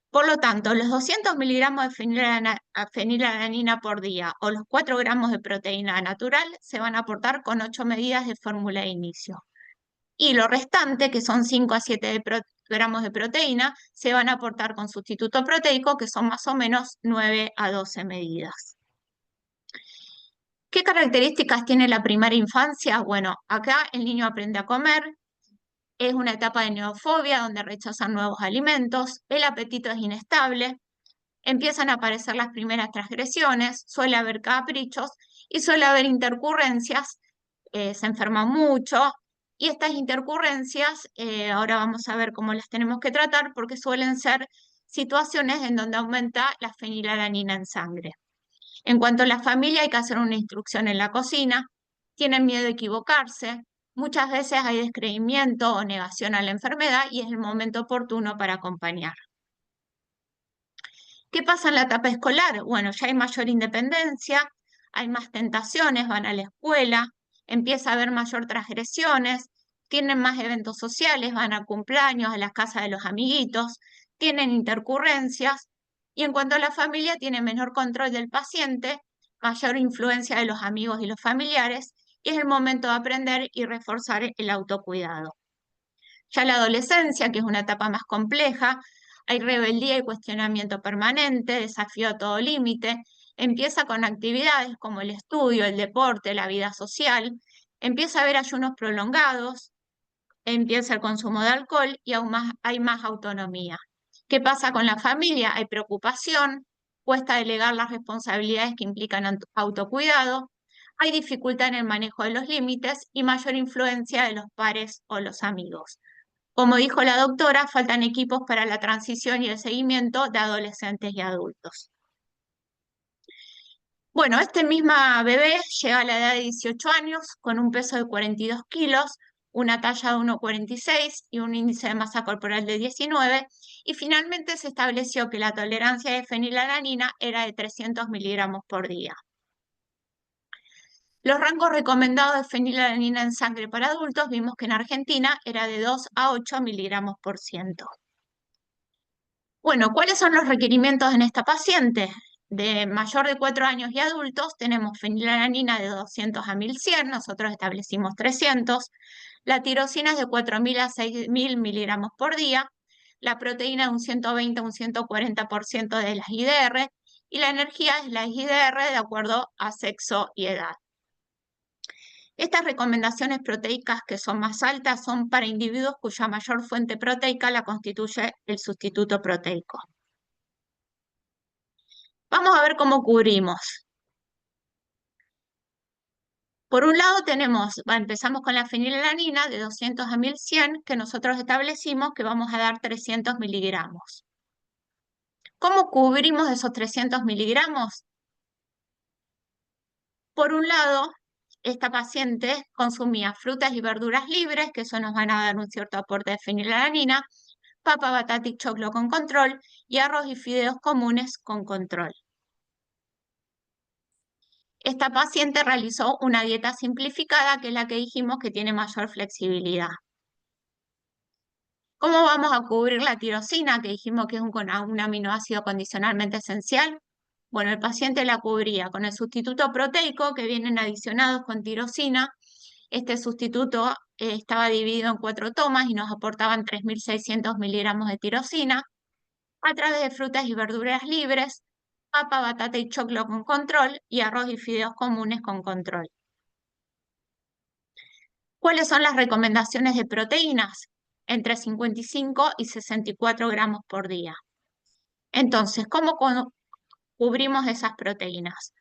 Por lo tanto, los 200 miligramos de fenilalanina por día o los 4 gramos de proteína natural se van a aportar con 8 medidas de fórmula de inicio. Y lo restante, que son 5 a 7 gramos de proteína, se van a aportar con sustituto proteico, que son más o menos 9 a 12 medidas. ¿Qué características tiene la primera infancia? Bueno, acá el niño aprende a comer, es una etapa de neofobia donde rechazan nuevos alimentos, el apetito es inestable, empiezan a aparecer las primeras transgresiones, suele haber caprichos y suele haber intercurrencias, se enferma mucho, y estas intercurrencias, ahora vamos a ver cómo las tenemos que tratar, porque suelen ser situaciones en donde aumenta la fenilalanina en sangre. En cuanto a la familia, hay que hacer una instrucción en la cocina, tienen miedo de equivocarse, muchas veces hay descreimiento o negación a la enfermedad y es el momento oportuno para acompañar. ¿Qué pasa en la etapa escolar? Bueno, ya hay mayor independencia, hay más tentaciones, van a la escuela, empieza a haber mayor transgresiones, tienen más eventos sociales, van a cumpleaños, a las casas de los amiguitos, tienen intercurrencias, y en cuanto a la familia, tiene menor control del paciente, mayor influencia de los amigos y los familiares, y es el momento de aprender y reforzar el autocuidado. Ya la adolescencia, que es una etapa más compleja, hay rebeldía y cuestionamiento permanente, desafío a todo límite, empieza con actividades como el estudio, el deporte, la vida social, empieza a haber ayunos prolongados, empieza el consumo de alcohol y aún más, hay más autonomía. ¿Qué pasa con la familia? Hay preocupación, cuesta delegar las responsabilidades que implican autocuidado, hay dificultad en el manejo de los límites y mayor influencia de los pares o los amigos. Como dijo la doctora, faltan equipos para la transición y el seguimiento de adolescentes y adultos. Bueno, este misma bebé llega a la edad de 18 años con un peso de 42 kilos, una talla de 1,46 y un índice de masa corporal de 19, y finalmente se estableció que la tolerancia de fenilalanina era de 300 miligramos por día. Los rangos recomendados de fenilalanina en sangre para adultos vimos que en Argentina era de 2 a 8 miligramos por ciento. Bueno, ¿cuáles son los requerimientos en esta paciente? De mayor de 4 años y adultos tenemos fenilalanina de 200 a 1100, nosotros establecimos 300, la tirosina es de 4000 a 6000 miligramos por día, la proteína de un 120 a un 140% de las IDR y la energía es la IDR de acuerdo a sexo y edad. Estas recomendaciones proteicas que son más altas son para individuos cuya mayor fuente proteica la constituye el sustituto proteico. Vamos a ver cómo cubrimos. Por un lado empezamos con la fenilalanina de 200 a 1100, que nosotros establecimos que vamos a dar 300 miligramos. ¿Cómo cubrimos esos 300 miligramos? Por un lado, esta paciente consumía frutas y verduras libres, que eso nos van a dar un cierto aporte de fenilalanina, papa, batata y choclo con control, y arroz y fideos comunes con control. Esta paciente realizó una dieta simplificada, que es la que dijimos que tiene mayor flexibilidad. ¿Cómo vamos a cubrir la tirosina, que dijimos que es un aminoácido condicionalmente esencial? Bueno, el paciente la cubría con el sustituto proteico, que vienen adicionados con tirosina. Este sustituto estaba dividido en 4 tomas y nos aportaban 3600 miligramos de tirosina, a través de frutas y verduras libres, papa, batata y choclo con control y arroz y fideos comunes con control. ¿Cuáles son las recomendaciones de proteínas? Entre 55 y 64 gramos por día. Entonces, ¿cómo cubrimos esas proteínas?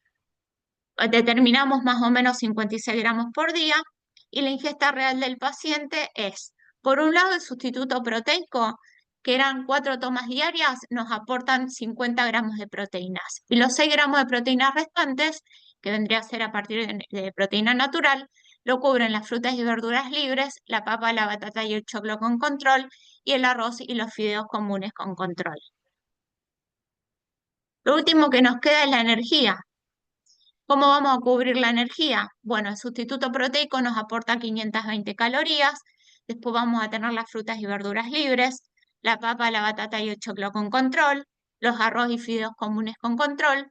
Determinamos más o menos 56 gramos por día y la ingesta real del paciente es, por un lado, el sustituto proteico, que eran 4 tomas diarias, nos aportan 50 gramos de proteínas. Y los 6 gramos de proteínas restantes, que vendría a ser a partir de proteína natural, lo cubren las frutas y verduras libres, la papa, la batata y el choclo con control, y el arroz y los fideos comunes con control. Lo último que nos queda es la energía. ¿Cómo vamos a cubrir la energía? Bueno, el sustituto proteico nos aporta 520 calorías, después vamos a tener las frutas y verduras libres, la papa, la batata y el choclo con control, los arroz y fideos comunes con control.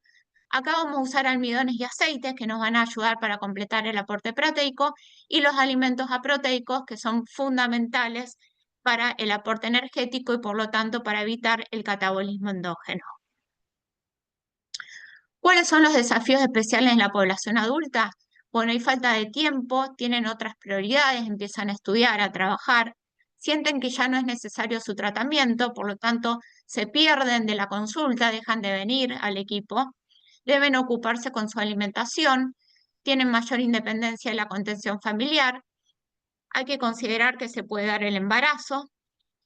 Acá vamos a usar almidones y aceites que nos van a ayudar para completar el aporte proteico y los alimentos aproteicos que son fundamentales para el aporte energético y por lo tanto para evitar el catabolismo endógeno. ¿Cuáles son los desafíos especiales en la población adulta? Bueno, hay falta de tiempo, tienen otras prioridades, empiezan a estudiar, a trabajar, sienten que ya no es necesario su tratamiento, por lo tanto se pierden de la consulta, dejan de venir al equipo, deben ocuparse con su alimentación, tienen mayor independencia en la contención familiar, hay que considerar que se puede dar el embarazo,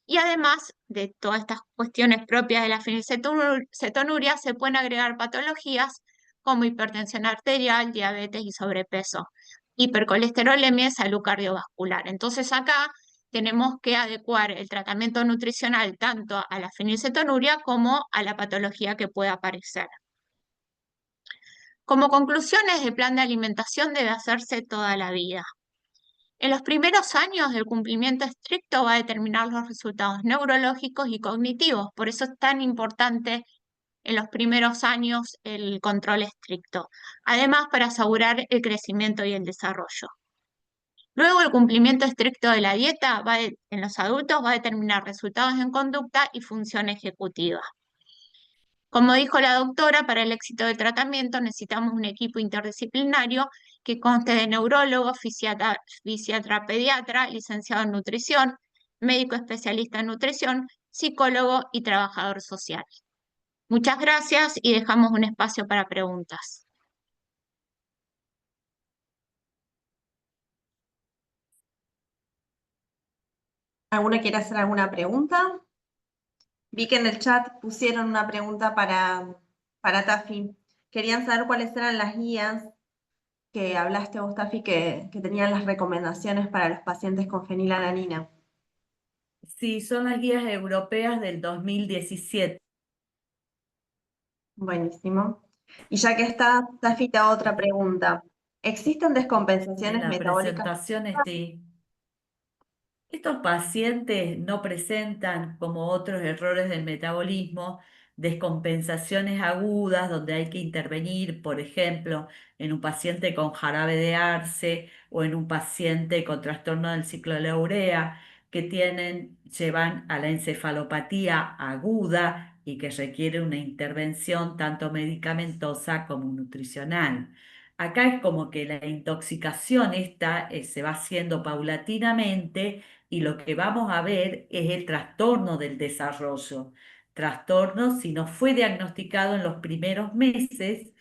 y además de todas estas cuestiones propias de la fenilcetonuria, se pueden agregar patologías como hipertensión arterial, diabetes y sobrepeso, hipercolesterolemia y salud cardiovascular. Entonces acá tenemos que adecuar el tratamiento nutricional tanto a la fenilcetonuria como a la patología que pueda aparecer. Como conclusiones, el plan de alimentación debe hacerse toda la vida. En los primeros años, el cumplimiento estricto va a determinar los resultados neurológicos y cognitivos. Por eso es tan importante en los primeros años el control estricto. Además, para asegurar el crecimiento y el desarrollo. Luego, el cumplimiento estricto de la dieta en los adultos va a determinar resultados en conducta y función ejecutiva. Como dijo la doctora, para el éxito del tratamiento necesitamos un equipo interdisciplinario que conste de neurólogo, fisiatra pediatra, licenciado en nutrición, médico especialista en nutrición, psicólogo y trabajador social. Muchas gracias y dejamos un espacio para preguntas. ¿Alguno quiere hacer alguna pregunta? Vi que en el chat pusieron una pregunta para Tafi. Querían saber cuáles eran las guías que hablaste vos, Tafi, que tenían las recomendaciones para los pacientes con fenilalanina. Sí, son las guías europeas del 2017. Buenísimo. Y ya que está, Tafi, te hago otra pregunta. ¿Existen En descompensaciones la metabólicas? presentación, estos pacientes no presentan, como otros errores del metabolismo, descompensaciones agudas donde hay que intervenir, por ejemplo, en un paciente con jarabe de arce o en un paciente con trastorno del ciclo de la urea, que llevan a la encefalopatía aguda y que requiere una intervención tanto medicamentosa como nutricional. Acá es como que la intoxicación esta se va haciendo paulatinamente y lo que vamos a ver es el trastorno del desarrollo. Trastorno, si no fue diagnosticado en los primeros meses,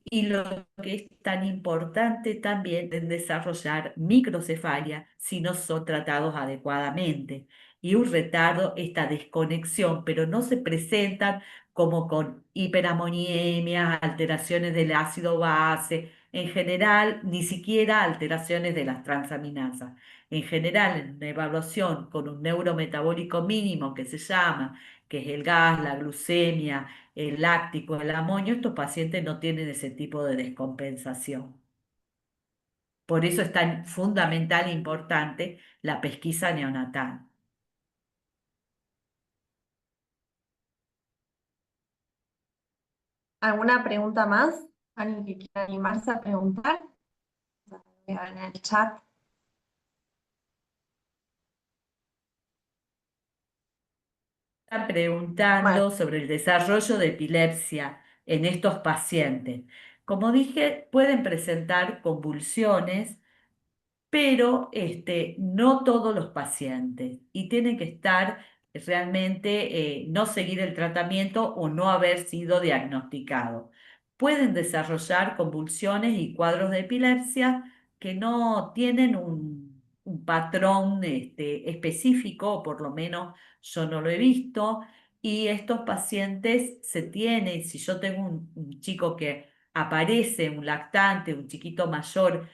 y lo que es tan importante también es desarrollar microcefalia si no son tratados adecuadamente. Y un retardo, esta desconexión, pero no se presentan como con hiperamoniemia, alteraciones del ácido base, en general, ni siquiera alteraciones de las transaminasas. En general, en una evaluación con un neurometabólico mínimo que se llama, que es el gas, la glucemia, el láctico, el amonio, estos pacientes no tienen ese tipo de descompensación. Por eso es tan fundamental e importante la pesquisa neonatal. ¿Alguna pregunta más? ¿Alguien que quiera animarse a preguntar? Voy a ver en el chat. Están preguntando sobre el desarrollo de epilepsia en estos pacientes. Como dije, pueden presentar convulsiones, pero no todos los pacientes y tienen que estar realmente, no seguir el tratamiento o no haber sido diagnosticado. Pueden desarrollar convulsiones y cuadros de epilepsia que no tienen un patrón específico, o por lo menos yo no lo he visto, y estos pacientes se tienen, si yo tengo un chico que aparece, un lactante, un chiquito mayor,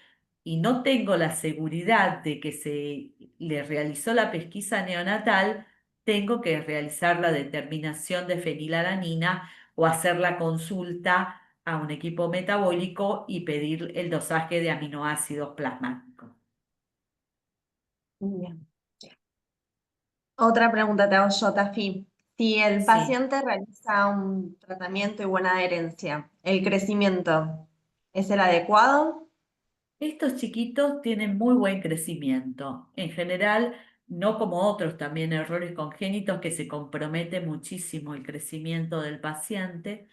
y no tengo la seguridad de que se le realizó la pesquisa neonatal, tengo que realizar la determinación de fenilalanina o hacer la consulta a un equipo metabólico y pedir el dosaje de aminoácidos plasmáticos. Bien. Otra pregunta te hago yo, Tafi. Si el Sí. paciente realiza un tratamiento y buena adherencia, ¿el crecimiento es el adecuado? Estos chiquitos tienen muy buen crecimiento. En general, no como otros también errores congénitos que se compromete muchísimo el crecimiento del paciente.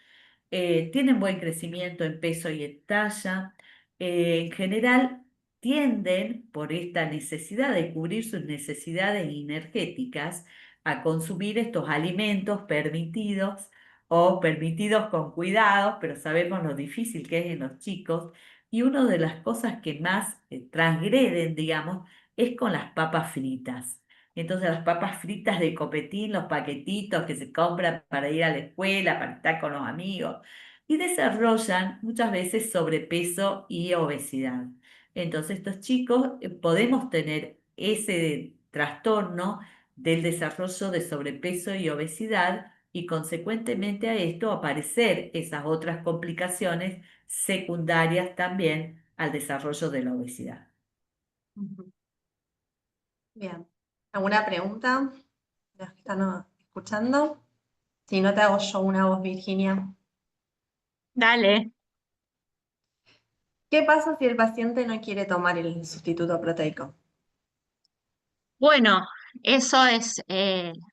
Tienen buen crecimiento en peso y en talla. En general, tienden, por esta necesidad de cubrir sus necesidades energéticas, a consumir estos alimentos permitidos o permitidos con cuidados, pero sabemos lo difícil que es en los chicos. Y una de las cosas que más transgreden, digamos, es con las papas fritas. Entonces las papas fritas de copetín, los paquetitos que se compran para ir a la escuela, para estar con los amigos, y desarrollan muchas veces sobrepeso y obesidad. Entonces estos chicos podemos tener ese trastorno del desarrollo de sobrepeso y obesidad y consecuentemente a esto aparecer esas otras complicaciones secundarias también al desarrollo de la obesidad. Ujú. Bien. ¿Alguna pregunta de los que están escuchando? Si no, te hago yo una voz, Virginia. Dale. ¿Qué pasa si el paciente no quiere tomar el sustituto proteico? Bueno, eso es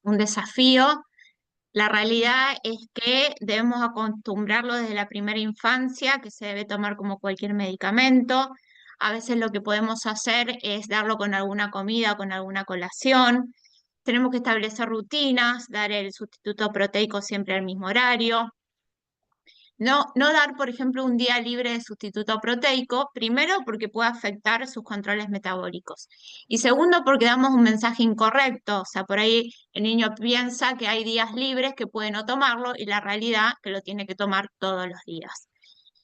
un desafío. La realidad es que debemos acostumbrarlo desde la primera infancia, que se debe tomar como cualquier medicamento. A veces lo que podemos hacer es darlo con alguna comida, con alguna colación. Tenemos que establecer rutinas, dar el sustituto proteico siempre al mismo horario. No dar, por ejemplo, un día libre de sustituto proteico, primero porque puede afectar sus controles metabólicos y segundo porque damos un mensaje incorrecto, o sea, por ahí el niño piensa que hay días libres que puede no tomarlo y la realidad que lo tiene que tomar todos los días.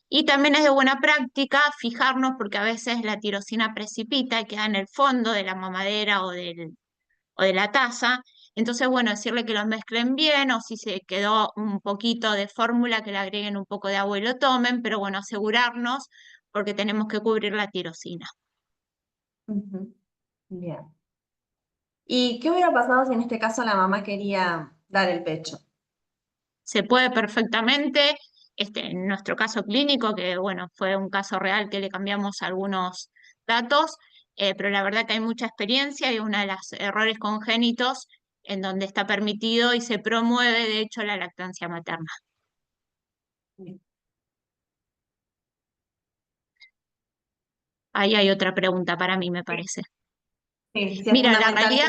Y también es de buena práctica fijarnos porque a veces la tirosina precipita y queda en el fondo de la mamadera o de la taza. Entonces, bueno, decirle que los mezclen bien o si se quedó un poquito de fórmula, que le agreguen un poco de agua y lo tomen, pero bueno, asegurarnos porque tenemos que cubrir la tirosina. Ujú. Bien. ¿Y qué hubiera pasado si en este caso la mamá quería dar el pecho? Se puede perfectamente, en nuestro caso clínico, que bueno, fue un caso real que le cambiamos algunos datos, pero la verdad que hay mucha experiencia y uno de los errores congénitos en donde está permitido y se promueve, de hecho, la lactancia materna. Bien. Ahí hay otra pregunta para mí, me parece. Sí, sí es Mira, fundamental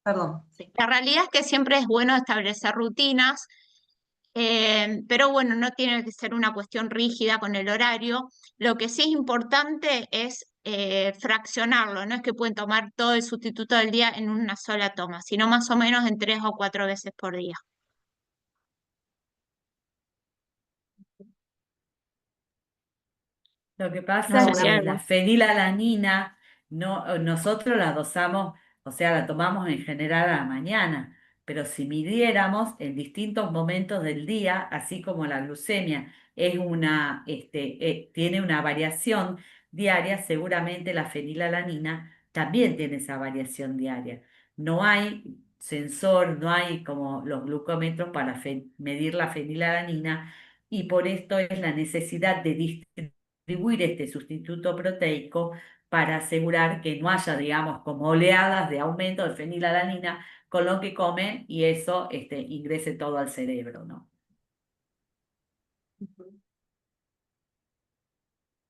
perdón, sí. la realidad es que siempre es bueno establecer rutinas, pero bueno, no tiene que ser una cuestión rígida con el horario. Lo que sí es importante es fraccionarlo, no es que pueden tomar todo el sustituto del día en una sola toma, sino más o menos en 3 o 4 veces por día. Lo que No pasa sé es si hay ¿Alguna? que algo. la fenilalanina nosotros la dosamos, o sea, la tomamos en general a la mañana, pero si midiéramos en distintos momentos del día, así como la glucemia tiene una variación diaria, seguramente la fenilalanina también tiene esa variación diaria. No hay sensor, no hay como los glucómetros para medir la fenilalanina y por esto es la necesidad de distribuir este sustituto proteico para asegurar que no haya, digamos, como oleadas de aumento de fenilalanina con lo que comen y eso ingrese todo al cerebro, ¿no? Ujú.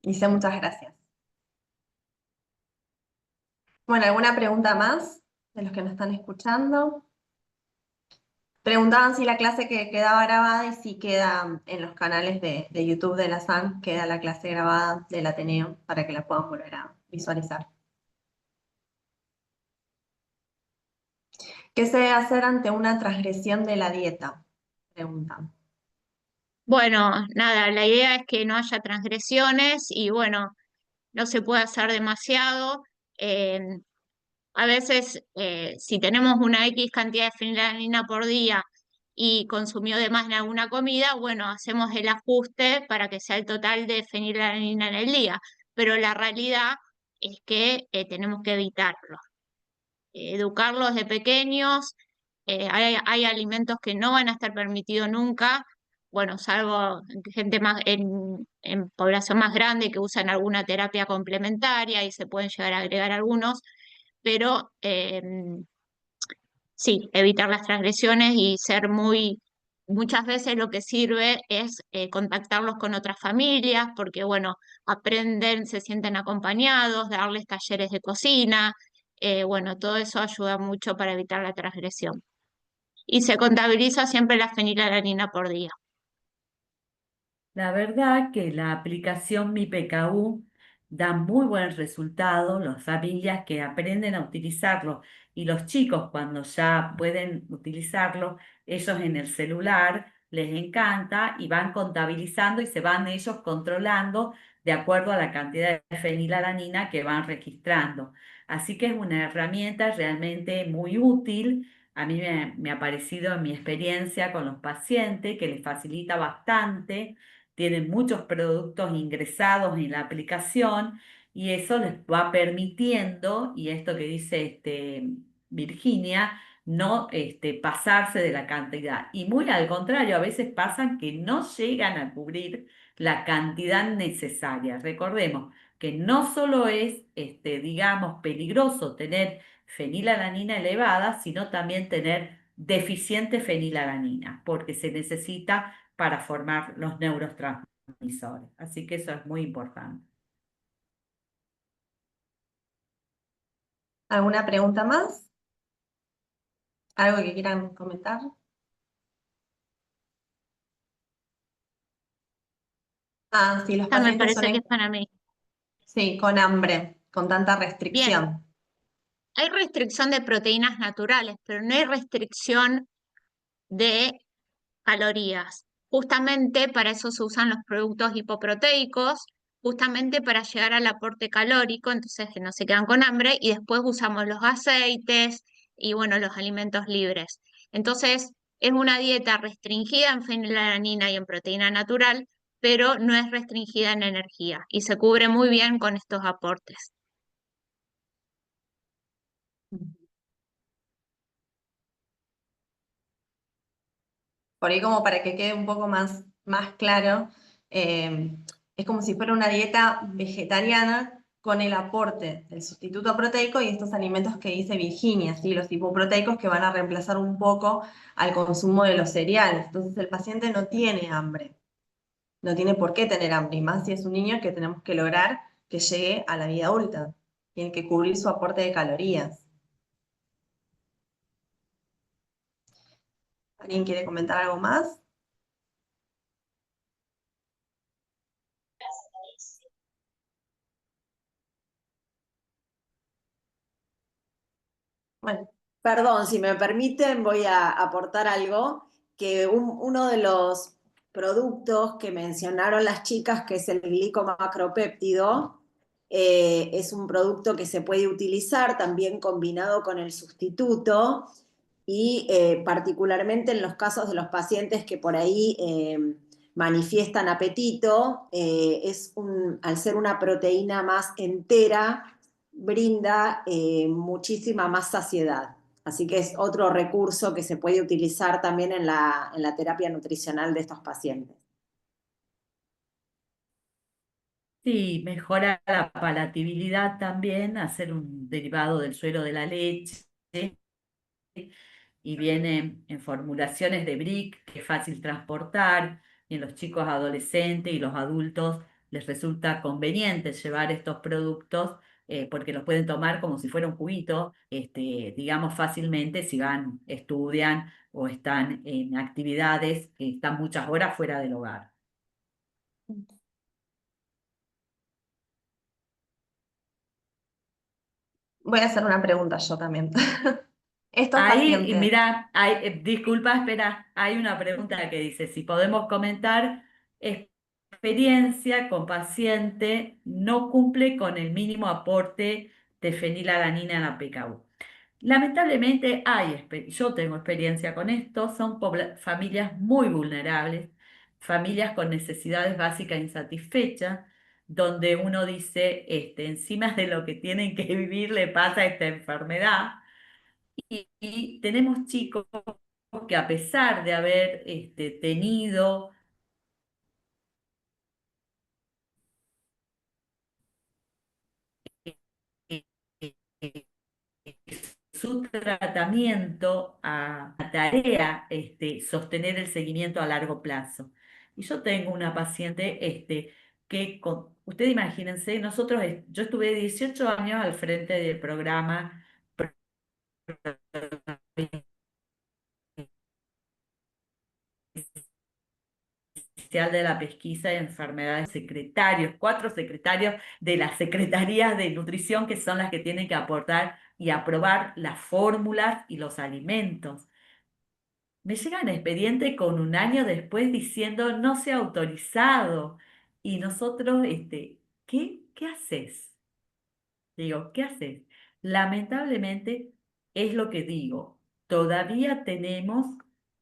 Dice muchas gracias. Bueno, ¿alguna pregunta más de los que nos están escuchando? Preguntaban si la clase que quedaba grabada y si queda en los canales de YouTube de la SAN, queda la clase grabada del Ateneo para que la puedan volver a visualizar. ¿Qué se debe hacer ante una transgresión de la dieta? Preguntan. Bueno, nada, la idea es que no haya transgresiones y bueno, no se puede hacer demasiado. Eh, a veces, si tenemos una X cantidad de fenilalanina por día y consumió de más en alguna comida, bueno, hacemos el ajuste para que sea el total de fenilalanina en el día. Pero la realidad es que tenemos que evitarlo. Educarlos de pequeños. Hay alimentos que no van a estar permitidos nunca, bueno, salvo gente más en población más grande que usan alguna terapia complementaria y se pueden llegar a agregar algunos, pero sí, evitar las transgresiones y ser muchas veces lo que sirve es contactarlos con otras familias, porque bueno, aprenden, se sienten acompañados, darles talleres de cocina, bueno, todo eso ayuda mucho para evitar la transgresión. Y se contabiliza siempre la fenilalanina por día. La verdad que la aplicación Mi PKU da muy buen resultado, las familias que aprenden a utilizarlo y los chicos cuando ya pueden utilizarlo, ellos en el celular les encanta y van contabilizando y se van ellos controlando de acuerdo a la cantidad de fenilalanina que van registrando. Así que es una herramienta realmente muy útil. A mí me ha parecido en mi experiencia con los pacientes que les facilita bastante, tienen muchos productos ingresados en la aplicación y eso les va permitiendo, y esto que dice Virginia, no pasarse de la cantidad. Y muy al contrario, a veces pasan que no llegan a cubrir la cantidad necesaria. Recordemos que no solo es, digamos, peligroso tener fenilalanina elevada, sino también tener deficiente fenilalanina, porque se necesita para formar los neurotransmisores. Así que eso es muy importante. ¿Alguna pregunta más? ¿Algo que quieran comentar? Ah, sí, los Esta me pacientes parece que suelen, es para mí. sí, con hambre, con tanta Bien, restricción. hay restricción de proteínas naturales, pero no hay restricción de calorías. Justamente para eso se usan los productos hipoproteicos, justamente para llegar al aporte calórico, entonces que no se quedan con hambre, y después usamos los aceites y bueno, los alimentos libres. Entonces, es una dieta restringida en fenilalanina y en proteína natural, pero no es restringida en energía y se cubre muy bien con estos aportes. Por ahí como para que quede un poco más claro, es como si fuera una dieta vegetariana con el aporte del sustituto proteico y estos alimentos que dice Virginia, ¿sí? Los hipoproteicos que van a reemplazar un poco al consumo de los cereales. Entonces el paciente no tiene hambre, no tiene por qué tener hambre, y más si es un niño que tenemos que lograr que llegue a la vida adulta. Tiene que cubrir su aporte de calorías. ¿Alguien quiere comentar algo más? Bueno, Perdón, si me permiten, voy a aportar algo, que uno de los productos que mencionaron las chicas, que es el glicomacropéptido, es un producto que se puede utilizar también combinado con el sustituto y particularmente en los casos de los pacientes que por ahí manifiestan apetito, al ser una proteína más entera, brinda muchísima más saciedad. Así que es otro recurso que se puede utilizar también en la terapia nutricional de estos pacientes. Sí, mejora la palatabilidad también, hacer un derivado del suero de la leche y viene en formulaciones de brick, que es fácil transportar, y en los chicos adolescentes y los adultos les resulta conveniente llevar estos productos porque los pueden tomar como si fuera un juguito, digamos fácilmente si van, estudian o están en actividades que están muchas horas fuera del hogar. voy a hacer una pregunta yo también. Estos Ahí, y pacientes, mira, disculpa, espera, hay una pregunta que dice, si podemos comentar experiencia con paciente no cumple con el mínimo aporte de fenilalanina en la PKU. Lamentablemente yo tengo experiencia con esto, son familias muy vulnerables, familias con necesidades básicas insatisfechas, donde uno dice, encima de lo que tienen que vivir le pasa esta enfermedad. Y tenemos chicos que a pesar de haber tenido eh, eh, su tratamiento a tarea, sostener el seguimiento a largo plazo. Y yo tengo una paciente ustedes imagínense, yo estuve 18 años al frente del programa de la pesquisa de enfermedades, secretarios, 4 secretarios de las secretarías de nutrición que son las que tienen que aportar y aprobar las fórmulas y los alimentos. Me llegan expediente con un año después diciendo no se ha autorizado. Y nosotros, ¿qué haces? Digo, ¿qué haces? Lamentablemente es lo que digo. Todavía tenemos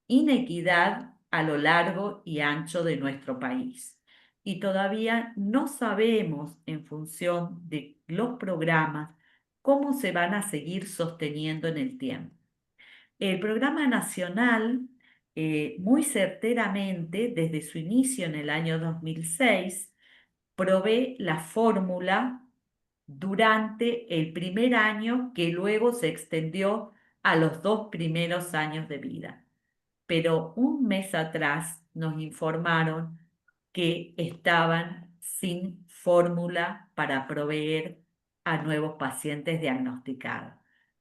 inequidad a lo largo y ancho de nuestro país. Y todavía no sabemos, en función de los programas, cómo se van a seguir sosteniendo en el tiempo. El programa nacional, muy certeramente, desde su inicio en el año 2006, provee la fórmula durante el primer año que luego se extendió a los 2 primeros años de vida. Pero un mes atrás nos informaron que estaban sin fórmula para proveer a nuevos pacientes diagnosticados.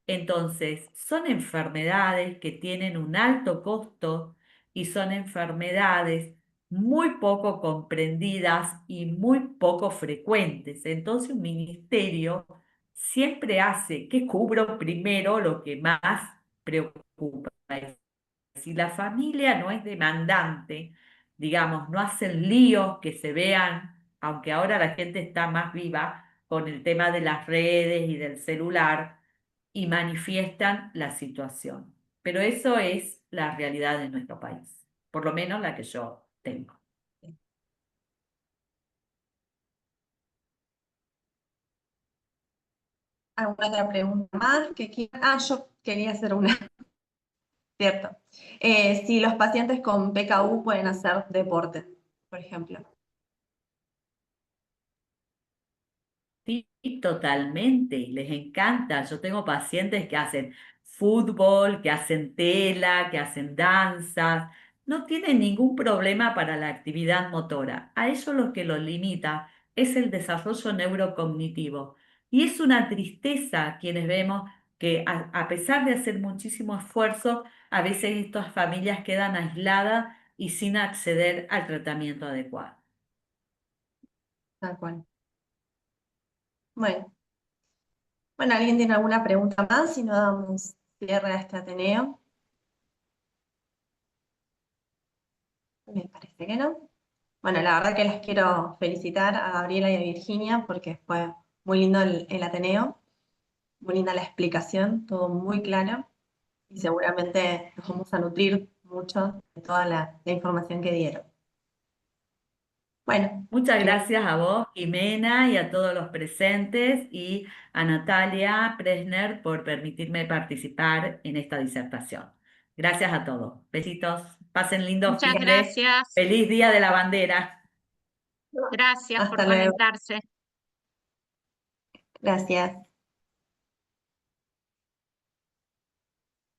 Entonces, son enfermedades que tienen un alto costo y son enfermedades muy poco comprendidas y muy poco frecuentes. Entonces, un ministerio siempre hace que cubra primero lo que más preocupa. Si la familia no es demandante, digamos, no hacen líos que se vean, aunque ahora la gente está más viva con el tema de las redes y del celular, y manifiestan la situación. Pero eso es la realidad de nuestro país, por lo menos la que yo tengo. ¿alguna otra pregunta más que quieran? Ah, yo quería hacer una, cierto. Si los pacientes con PKU pueden hacer deporte, por ejemplo. Sí, totalmente, les encanta. Yo tengo pacientes que hacen fútbol, que hacen tela, que hacen danzas. No tienen ningún problema para la actividad motora. A ellos lo que los limita es el desarrollo neurocognitivo. Y es una tristeza quienes vemos que a pesar de hacer muchísimo esfuerzo, a veces estas familias quedan aisladas y sin acceder al tratamiento adecuado. Tal cual. Bueno, ¿alguien tiene alguna pregunta más? Si no, damos cierre a este Ateneo. Me parece que no. Bueno, la verdad que las quiero felicitar a Gabriela y a Virginia porque fue muy lindo el Ateneo, muy linda la explicación, todo muy claro y seguramente nos vamos a nutrir mucho de toda la información que dieron. Bueno, Muchas gracias a vos, Jimena, y a todos los presentes, y a Natalia Presner por permitirme participar en esta disertación. Gracias a todos. Besitos. Pasen lindo Muchas fin de. gracias. Feliz Día de la Bandera. Gracias por hasta luego. conectarse. Gracias.